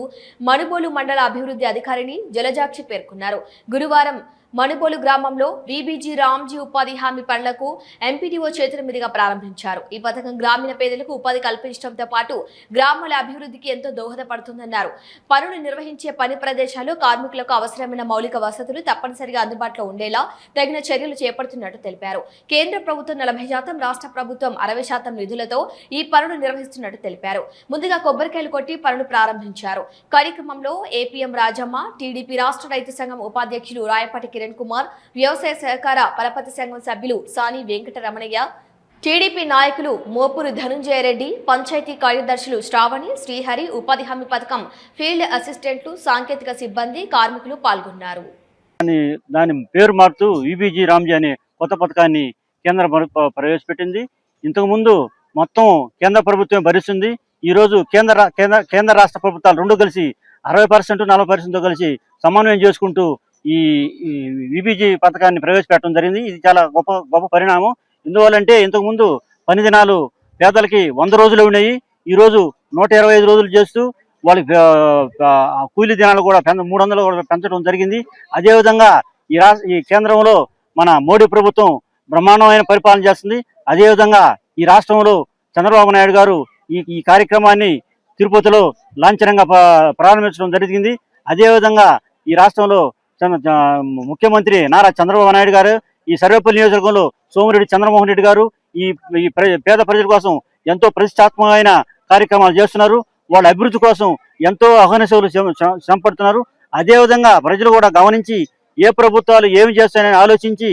మనుబోలు మండల అభివృద్ధి అధికారిని జలజాక్షి పేర్కొన్నారు. గురువారం మనుబోలు గ్రామంలో బీబీజీ రామ్జీ ఉపాధి హామీ పనులకు ఎంపీడీఓ చేతుల మీదుగా ప్రారంభించారు. ఈ పథకం గ్రామీణ పేదలకు ఉపాధి కల్పించడంతో పాటు గ్రామాల అభివృద్ధికి ఎంతో దోహదపడుతుందన్నారు. పనులు నిర్వహించే పని ప్రదేశాల్లో కార్మికులకు అవసరమైన మౌలిక వసతులు తప్పనిసరిగా అందుబాటులో ఉండేలా తగిన చర్యలు చేపడుతున్నట్టు తెలిపారు. కేంద్ర ప్రభుత్వం 40%, రాష్ట్ర ప్రభుత్వం 60% నిధులతో ఈ పనులు నిర్వహిస్తున్నట్టు తెలిపారు. ముందుగా కొబ్బరికాయలు కొట్టి పనులు ప్రారంభించారు. కార్యక్రమంలో ఏపీఎం రాజమ్మ, టీడీపీ రాష్ట్ర రైతు సంఘం ఉపాధ్యక్షులు రాయపాటి కిరణ్ కుమార్, వ్యవసాయ సహకార పరపతి సంఘం సభ్యులు సాని వెంకటరమణయ్య, టీడీపీ నాయకులు మోపూరు ధనుంజయ రెడ్డి, పంచాయతీ కార్యదర్శులు శ్రావణి, శ్రీహరి, ఉపాధి హామీ పథకం ఫీల్డ్ అసిస్టెంట్లు, సాంకేతిక సిబ్బంది, కార్మికులు పాల్గొన్నారు. దాని పేరు మారుతూ ఈబీజీ రామ్జీ అనే కొత్త పథకాన్ని కేంద్ర ప్రవేశపెట్టింది. ఇంతకుముందు మొత్తం కేంద్ర ప్రభుత్వం భరిస్తుంది. ఈరోజు కేంద్ర రాష్ట్ర ప్రభుత్వాలు రెండు కలిసి 60%, 40%తో కలిసి సమన్వయం చేసుకుంటూ ఈ ఈబీజీ పథకాన్ని ప్రవేశపెట్టడం జరిగింది. ఇది చాలా గొప్ప పరిణామం. ఎందువల్లంటే ఇంతకుముందు పని దినాలు పేదలకి 100 రోజులు ఉన్నాయి. ఈరోజు 125 రోజులు చేస్తూ వాళ్ళకి కూలీ దినాలు కూడా 300 కూడా పెంచడం జరిగింది. అదేవిధంగా ఈ కేంద్రంలో మన మోడీ ప్రభుత్వం బ్రహ్మాండమైన పరిపాలన చేస్తుంది. అదేవిధంగా ఈ రాష్ట్రంలో చంద్రబాబు నాయుడు గారు ఈ కార్యక్రమాన్ని తిరుపతిలో లాంఛనంగా ప్రారంభించడం జరిగింది. అదేవిధంగా ఈ రాష్ట్రంలో ముఖ్యమంత్రి నారా చంద్రబాబు నాయుడు గారు ఈ సర్వేపల్లి నియోజకవర్గంలో సోమిరెడ్డి చంద్రమోహన్ రెడ్డి గారు ఈ పేద ప్రజల కోసం ఎంతో ప్రతిష్టాత్మకమైన కార్యక్రమాలు చేస్తున్నారు. వాళ్ళ అభివృద్ధి కోసం ఎంతో అహర్నిశలు శ్రమపడుతున్నారు. అదేవిధంగా ప్రజలు కూడా గమనించి ఏ ప్రభుత్వాలు ఏమి చేస్తాయని ఆలోచించి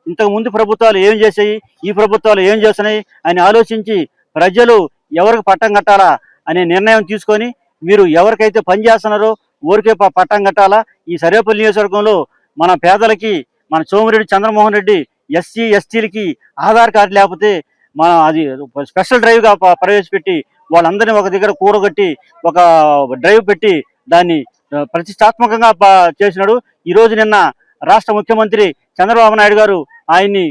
ఇంతకు ముందు ప్రభుత్వాలు ఏం చేశాయి, ఈ ప్రభుత్వాలు ఏం చేస్తున్నాయి అని ఆలోచించి ప్రజలు ఎవరికి పట్టం కట్టాలా అనే నిర్ణయం తీసుకొని మీరు ఎవరికైతే పని చేస్తున్నారో ఊరికే పట్టం కట్టాలా? ఈ సర్వేపల్లి నియోజకవర్గంలో మన పేదలకి, మన సోమిరెడ్డి చంద్రమోహన్ రెడ్డి ఎస్సీ ఎస్టీలకి ఆధార్ కార్డు లేకపోతే అది స్పెషల్ డ్రైవ్గా ప్రవేశపెట్టి వాళ్ళందరినీ ఒక దగ్గర కూడగట్టి ఒక డ్రైవ్ పెట్టి దాన్ని ప్రతిష్టాత్మకంగా చేసినాడు. ఈరోజు నిన్న రాష్ట్ర ముఖ్యమంత్రి చంద్రబాబు నాయుడు గారు ఆయన్ని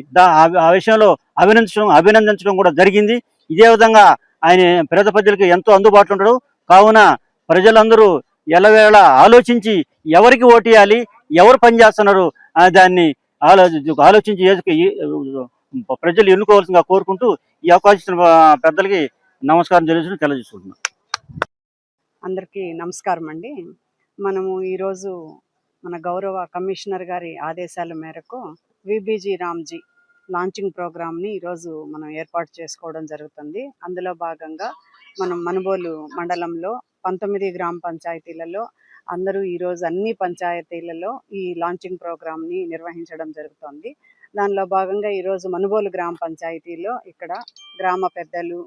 ఆ విషయంలో అభినందించడం కూడా జరిగింది. ఇదే విధంగా ఆయన పేద ప్రజలకు ఎంతో అందుబాటులో ఉంటాడు. కావున ప్రజలందరూ ఎల్లవేళ ఆలోచించి ఎవరికి ఓటేయాలి, ఎవరు పనిచేస్తున్నారు దాన్ని ఆలోచించి ప్రజలు ఎన్నుకోవాల్సిందిగా కోరుకుంటూ ఈ అవకాశం ఇచ్చిన పెద్దలకి నమస్కారం తెలియజేసుకుంటున్నాను. అందరికీ నమస్కారం అండి. మనము ఈరోజు మన గౌరవ కమిషనర్ గారి ఆదేశాల మేరకు విబిజీ రామ్జీ లాంచింగ్ ప్రోగ్రామ్ని ఈరోజు మనం ఏర్పాటు చేసుకోవడం జరుగుతుంది. అందులో భాగంగా మనం మనుబోలు మండలంలో 19 గ్రామ పంచాయతీలలో అందరూ ఈరోజు అన్ని పంచాయతీలలో ఈ లాంచింగ్ ప్రోగ్రామ్ని నిర్వహించడం జరుగుతుంది. దానిలో భాగంగా ఈరోజు మనుబోలు గ్రామ పంచాయతీలో ఇక్కడ గ్రామ పెద్దలు,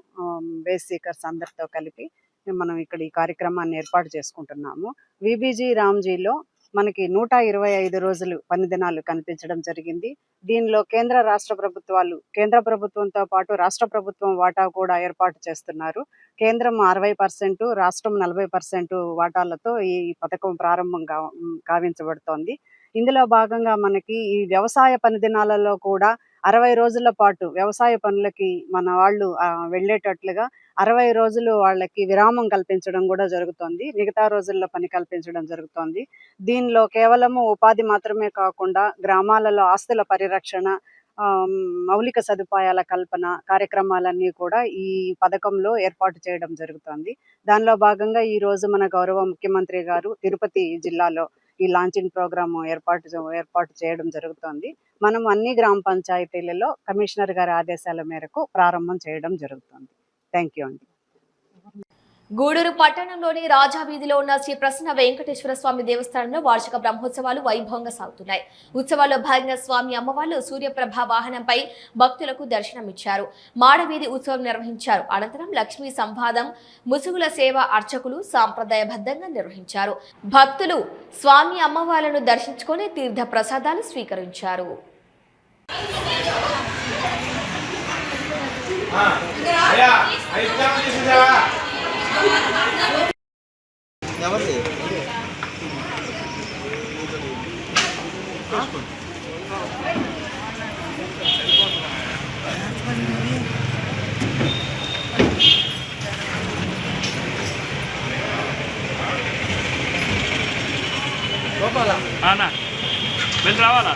బేస్ సీకర్స్ అందరితో కలిపి మనం ఇక్కడ ఈ కార్యక్రమాన్ని ఏర్పాటు చేసుకుంటున్నాము. విబిజీ రామ్జీలో మనకి 125 రోజులు పని దినాలు కనిపించడం జరిగింది. దీనిలో కేంద్ర రాష్ట్ర ప్రభుత్వాలు, కేంద్ర ప్రభుత్వంతో పాటు రాష్ట్ర ప్రభుత్వం వాటా కూడా ఏర్పాటు చేస్తున్నారు. కేంద్రం 60%, రాష్ట్రం 40% వాటాలతో ఈ పథకం ప్రారంభం కావించబడుతోంది. ఇందులో భాగంగా మనకి ఈ వ్యవసాయ పని దినాలలో కూడా 60 రోజుల పాటు వ్యవసాయ పనులకి మన వాళ్ళు వెళ్ళేటట్లుగా 60 రోజులు వాళ్ళకి విరామం కల్పించడం కూడా జరుగుతుంది. మిగతా రోజుల్లో పని కల్పించడం జరుగుతుంది. దీనిలో కేవలము ఉపాధి మాత్రమే కాకుండా గ్రామాలలో ఆస్తుల పరిరక్షణ, మౌలిక సదుపాయాల కల్పన కార్యక్రమాలన్నీ కూడా ఈ పథకంలో ఏర్పాటు చేయడం జరుగుతుంది. దానిలో భాగంగా ఈరోజు మన గౌరవ ముఖ్యమంత్రి గారు తిరుపతి జిల్లాలో ఈ లాంచింగ్ ప్రోగ్రామ్ ఏర్పాటు చేయడం జరుగుతుంది. మనం అన్ని గ్రామ పంచాయతీలలో కమిషనర్ గారి ఆదేశాల మేరకు ప్రారంభం చేయడం జరుగుతుంది. థ్యాంక్ యూ అండి. గూడూరు పట్టణంలోని రాజా వీధిలో ఉన్న శ్రీ ప్రసన్న వెంకటేశ్వర స్వామి దేవస్థానంలో వార్షిక బ్రహ్మోత్సవాలు వైభవంగా సాగుతున్నాయి. ఉత్సవాల్లో భాగంగా స్వామి అమ్మవార్లు సూర్యప్రభ వాహనంపై భక్తులకు దర్శనమిచ్చారు. మాడవీధి ఉత్సవం నిర్వహించారు. అనంతరం లక్ష్మీ సంవాదం, ముసుగుల సేవ అర్చకులు సాంప్రదాయబద్ధంగా నిర్వహించారు. భక్తులు స్వామి అమ్మవార్లను దర్శించుకొని తీర్థ ప్రసాదాలు స్వీకరించారు. ఎవరిది? వెళ్ళి రావాలా?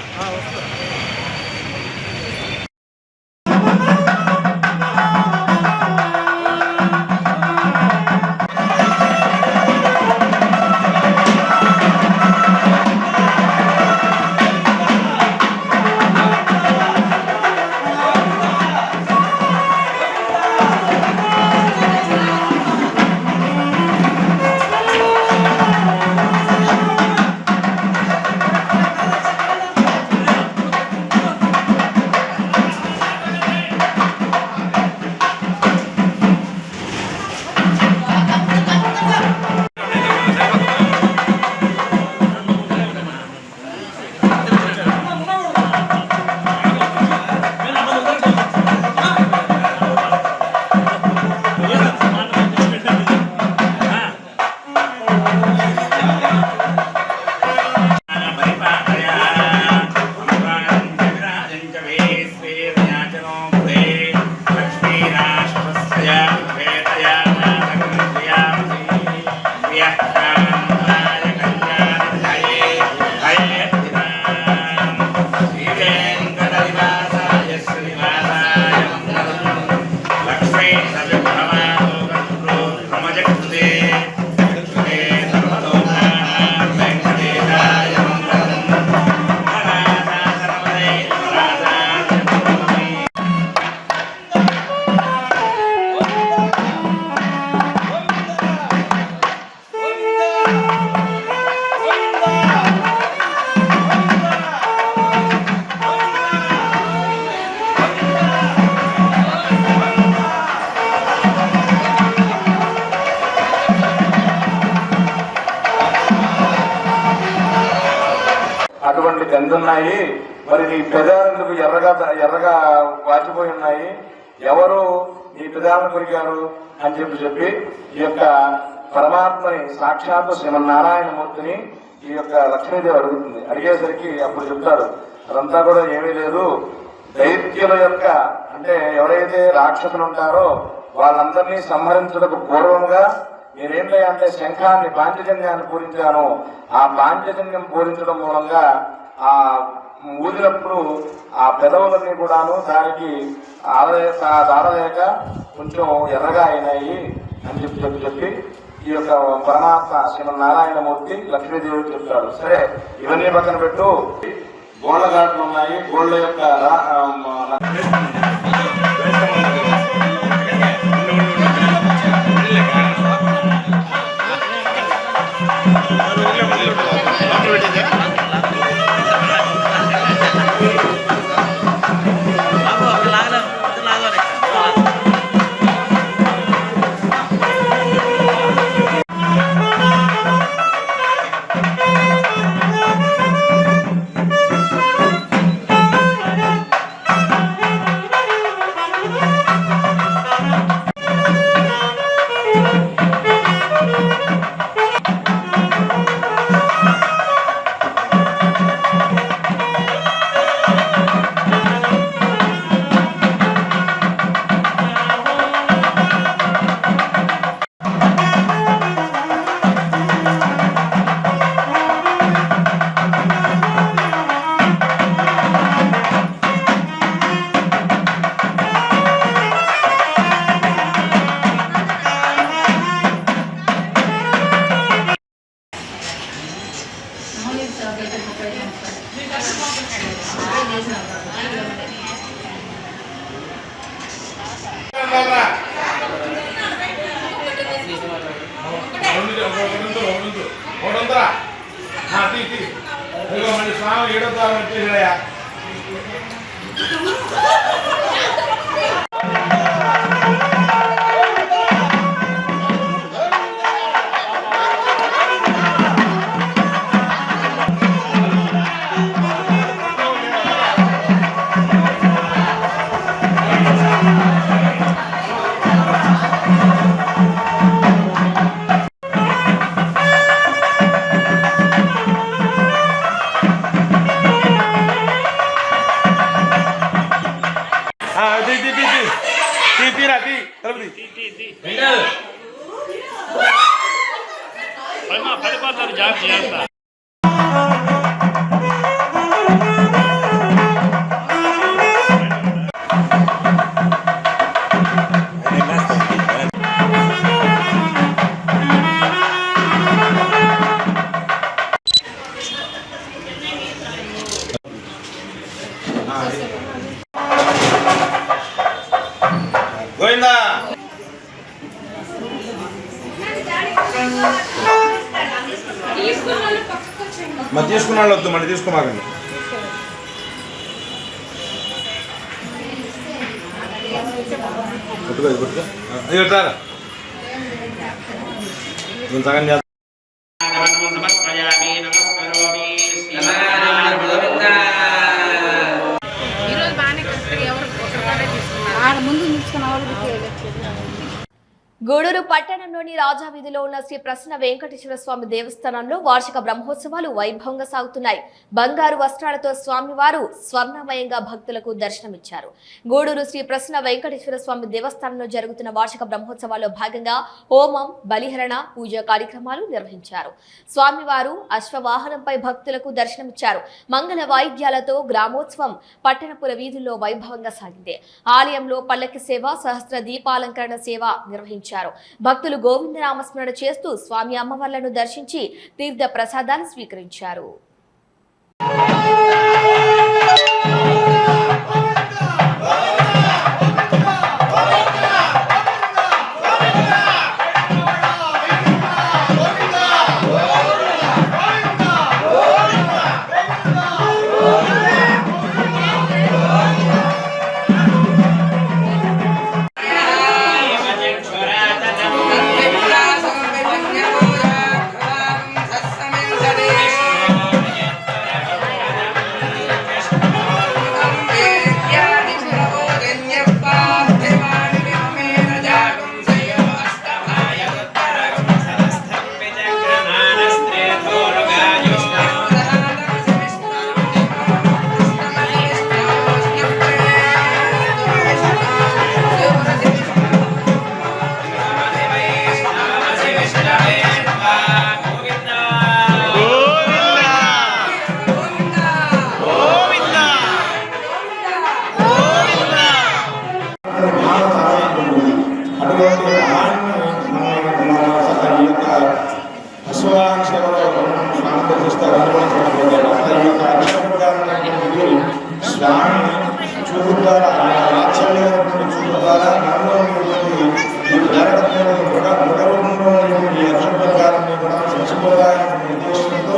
ఎందున్నాయి, మరి నీ పెదాలకు ఎర్రగా వాచిపోయి ఉన్నాయి, ఎవరు నీ పెదాలను కొరికారు అని చెప్పి ఈ యొక్క పరమాత్మని సాక్షాత్తు శ్రీమన్నారాయణమూర్తిని ఈ యొక్క లక్ష్మీదేవి అడుగుతుంది. అడిగేసరికి అప్పుడు చెప్తాడు, అదంతా కూడా ఏమీ లేదు, దైత్యుల యొక్క అంటే ఎవరైతే రాక్షసులు ఉంటారో వాళ్ళందరినీ సంహరించడానికి పూర్వముగా నేనేంటి అంటే శంఖాన్ని పాంచజన్యాన్ని పూరించాను. ఆ పాంచజన్యం పూరించడం మూలంగా ఆ ఊదినప్పుడు ఆ పెదవులన్నీ కూడాను దానికి ఆడలేక కొంచెం ఎర్రగా అయినాయి అని చెప్పి ఈ యొక్క పరమాత్మ శ్రీమన్నారాయణమూర్తి లక్ష్మీదేవి చెప్తాడు. సరే ఇవన్నీ పక్కన పెట్టు, గోళ్ళ ఘాట్లు ఉన్నాయి, గోళ్ళ యొక్క స్వామి 7వ ద్వారం వచ్చేసాయా. గోవిందా మరి తీసుకున్న వాళ్ళు వద్దు, మళ్ళీ తీసుకోమాకండి. సగం గూడూరు పట్టణంలోని రాజా వీధిలో ఉన్న శ్రీ ప్రసన్న వెంకటేశ్వర స్వామి దేవస్థానంలో వార్షిక బ్రహ్మోత్సవాలు వైభవంగా సాగుతున్నాయి. బంగారు వస్త్రాలతో స్వామివారు స్వర్ణమయంగా భక్తులకు దర్శనమిచ్చారు. గూడూరు శ్రీ ప్రసన్న వెంకటేశ్వర స్వామి దేవస్థానంలో జరుగుతున్న వార్షిక బ్రహ్మోత్సవాల్లో భాగంగా హోమం, బలిహరణ, పూజా కార్యక్రమాలు నిర్వహించారు. స్వామివారు అశ్వవాహనంపై భక్తులకు దర్శనమిచ్చారు. మంగళ వాయిద్యాలతో గ్రామోత్సవం పట్టణపుర వీధుల్లో వైభవంగా సాగింది. ఆలయంలో పల్లకి సేవ, సహస్ర దీపాలంకరణ సేవ నిర్వహించారు. భక్తులు గోవిందనామస్మరణ చేస్తూ స్వామి అమ్మవార్లను దర్శించి తీర్థ ప్రసాదాలు స్వీకరించారు. దాని చూపు ద్వారా ఆశ్చర్యమైనటువంటి చూపు ద్వారా మనలో మీకు జరగకపోయిన మృగరూపంలో ఈ యక్ష ప్రకారాన్ని కూడా చచ్చిపోవాలనే ఉద్దేశంతో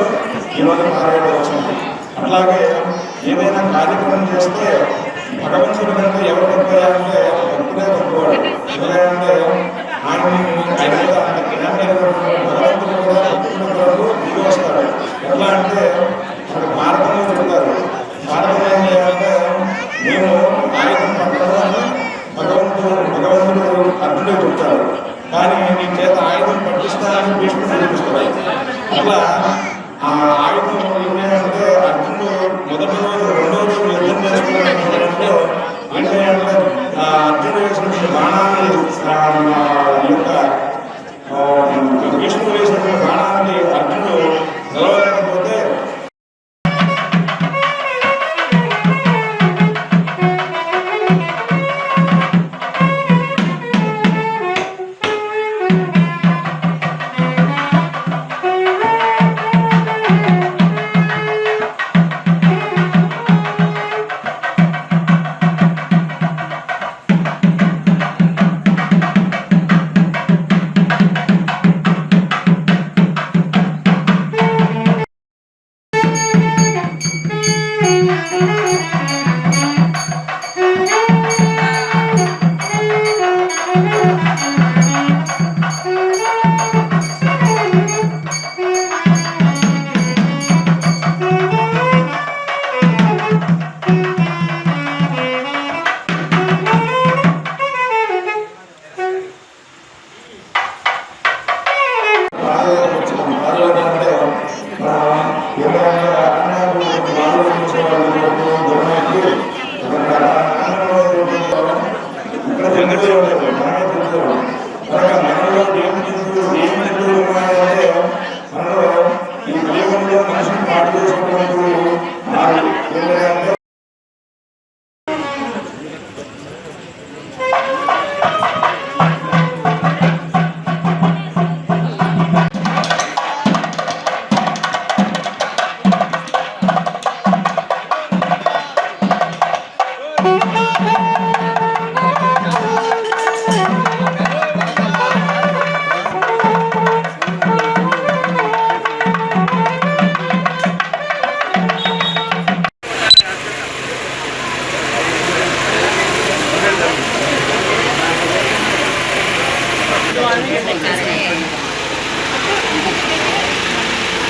ఈరోజు పాల్గొనడం వచ్చింది. అట్లాగే ఏదైనా కార్యక్రమం చేస్తే భగవంతుడి కంటే ఎవరు గొప్పయాలంటే భక్తులే గొప్పవాడు. ఎందుకంటే భగవంతుడు కూడా భక్తుల కొరకు దిగి వస్తాడు. ఎట్లా అంటే ఇప్పుడు భారతంలో చెప్తారు, భారతంలో ఏం చేయాలంటే నేను ఆయుధం పట్టడం అని భగవంతుడు అర్జునుడు చెప్తాడు. కానీ నీ చేత ఆయుధం పట్టిస్తానని భీష్ముడు చూపిస్తాడు. అట్లా ఆ ఆయుధం ఏంటంటే అర్జునుడు మొదటి రోజు రెండో రోజు యుద్ధం చేస్తున్నాడంటే ఏంటంటే అర్జునుడు వేసినటువంటి బాణాన్ని యొక్క భీష్ముడు వేసినటువంటి బాణాన్ని అర్జునుడు నిలవలేకపోతే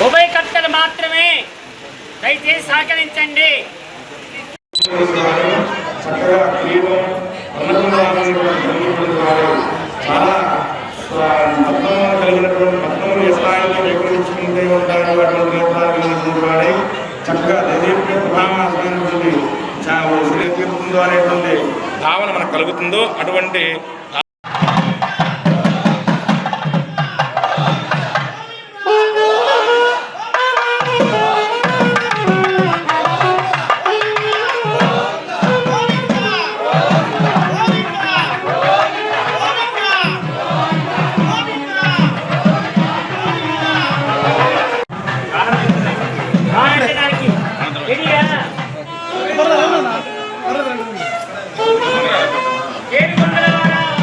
ఉభయకర్తలు మాత్రమే దయచేసి సహకరించండి. చక్కగా క్రీడం చాలా కలిగినటువంటి భక్తులు ఏ స్థాయిలో వివరించుకుంటే ఉంటారో అటువంటి నేత్రాలు కలిగినటువంటి వాడే చక్కగా దైవీయ ప్రభావాన్ని శ్రీకృతుందో అనేటువంటి భావన మనకు కలుగుతుందో అటువంటి ఏడుకొండల వాడ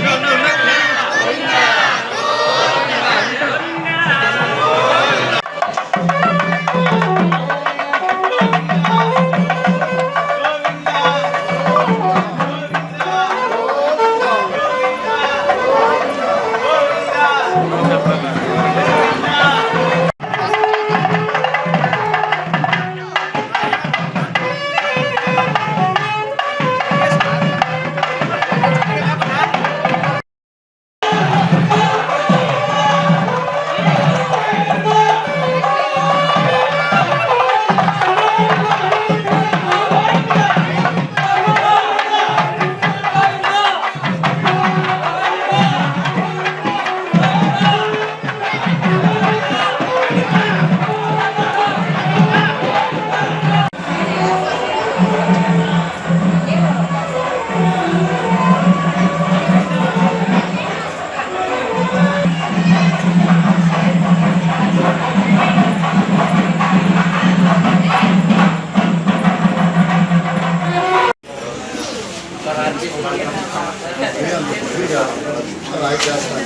నాకు చేస్తాను.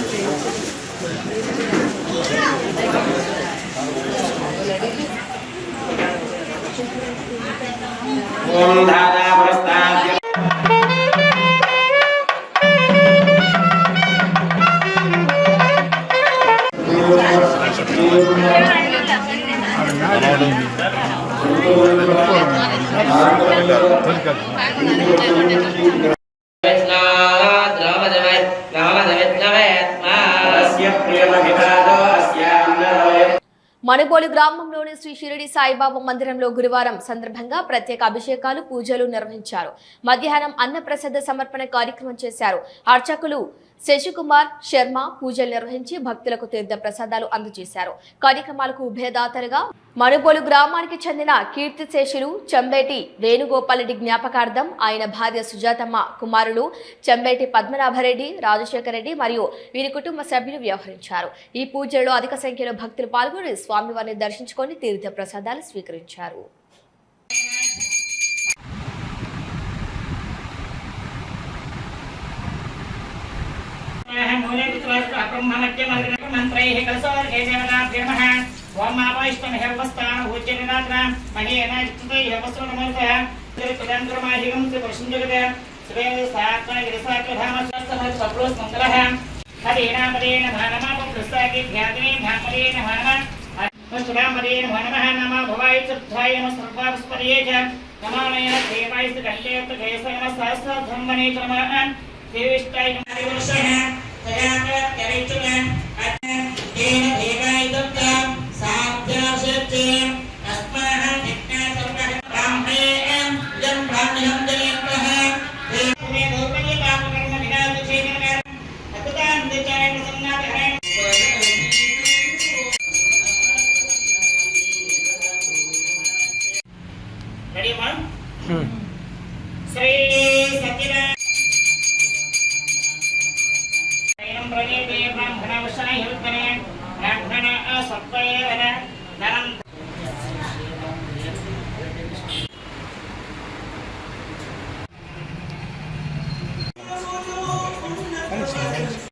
మనుబోలు గ్రామంలోని శ్రీ షిరిడి సాయిబాబా మందిరంలో గురువారం సందర్భంగా ప్రత్యేక అభిషేకాలు పూజలు నిర్వహించారు. మధ్యాహ్నం అన్నప్రసాద సమర్పణ కార్యక్రమం చేశారు. అర్చకులు శశికుమార్ శర్మ పూజలు నిర్వహించి భక్తులకు తీర్థ ప్రసాదాలు అందజేశారు. కార్యక్రమాలకు ఉభయదాతలుగా మనుబోలు గ్రామానికి చెందిన కీర్తిశేషులు చెంబేటి వేణుగోపాలరెడ్డి జ్ఞాపకార్థం ఆయన భార్య సుజాతమ్మ, కుమారులు చెంబేటి పద్మనాభరెడ్డి, రాజశేఖర రెడ్డి మరియు వీరి కుటుంబ సభ్యులు వ్యవహరించారు. ఈ పూజల్లో అధిక సంఖ్యలో భక్తులు పాల్గొని స్వామివారిని దర్శించుకొని తీర్థ ప్రసాదాలు స్వీకరించారు.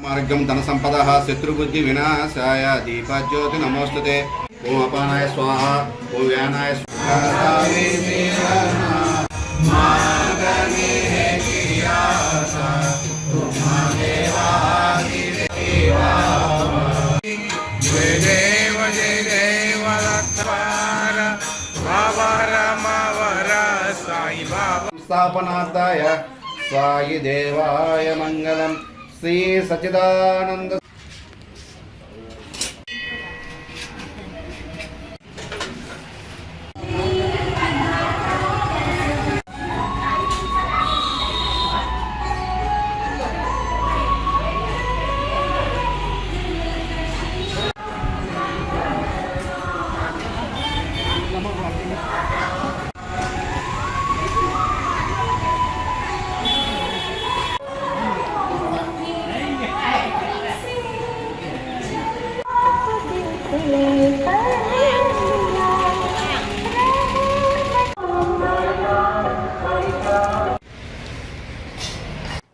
మార్గం ధన సంపద శత్రుబుద్ధి వినాశాయ దీపజ్యోతి నమోస్తుతే. ఓం అపానాయ స్వాహ, ఓం వ్యానాయ స్థాపనార్థాయ సాయి దేవాయ మంగళం. శ్రీ సచ్చిదానంద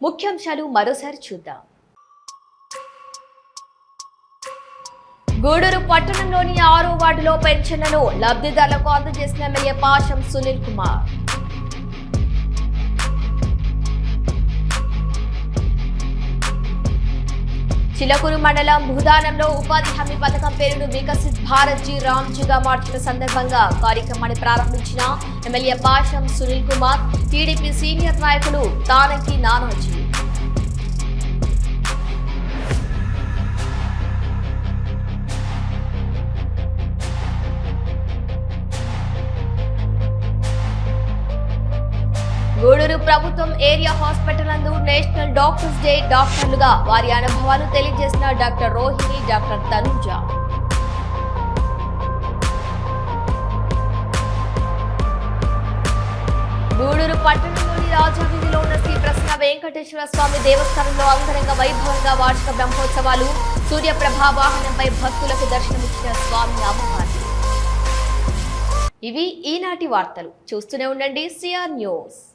ముఖ్యాంశాలు మరోసారి చూద్దాం. గూడూరు పట్టణంలోని 6వ వార్డులో పెన్షన్లను లబ్ధిదారులకు అందజేసిన ఎమ్మెల్యే పాశం సునీల్ కుమార్. చిలకూరు మండలం భూదానంలో ఉపాధి హామీ పథకం పేరును వికసిత్ భారత్ జీ రామ్జీగా మార్చిన సందర్భంగా కార్యక్రమాన్ని ప్రారంభించిన ఎమ్మెల్యే పాశం సునీల్ కుమార్, టీడీపీ సీనియర్ నాయకులు తానకి నానాజీ. గూడూరు ప్రభుత్వం ఏరియా హాస్పిటల్ నందు నేషనల్ డాక్టర్స్ డే డాక్టర్లుగా వారి అనుభవాలు తెలియజేసిన డాక్టర్ రోహిణి, డాక్టర్ తనుజ. గూడూరు పట్టణంలోని రాజావీధిలో ఉన్న శ్రీ ప్రసన్న వెంకటేశ్వర స్వామి దేవస్థానంలో అంగరంగ వైభవంగా వార్షిక బ్రహ్మోత్సవాలు. సూర్యప్రభా వాహనంపై భక్తులకు దర్శనమిచ్చిన స్వామి అమ్మవారు. ఇవి ఈనాటి వార్తలు. చూస్తూనే ఉండండి సిఆర్ న్యూస్.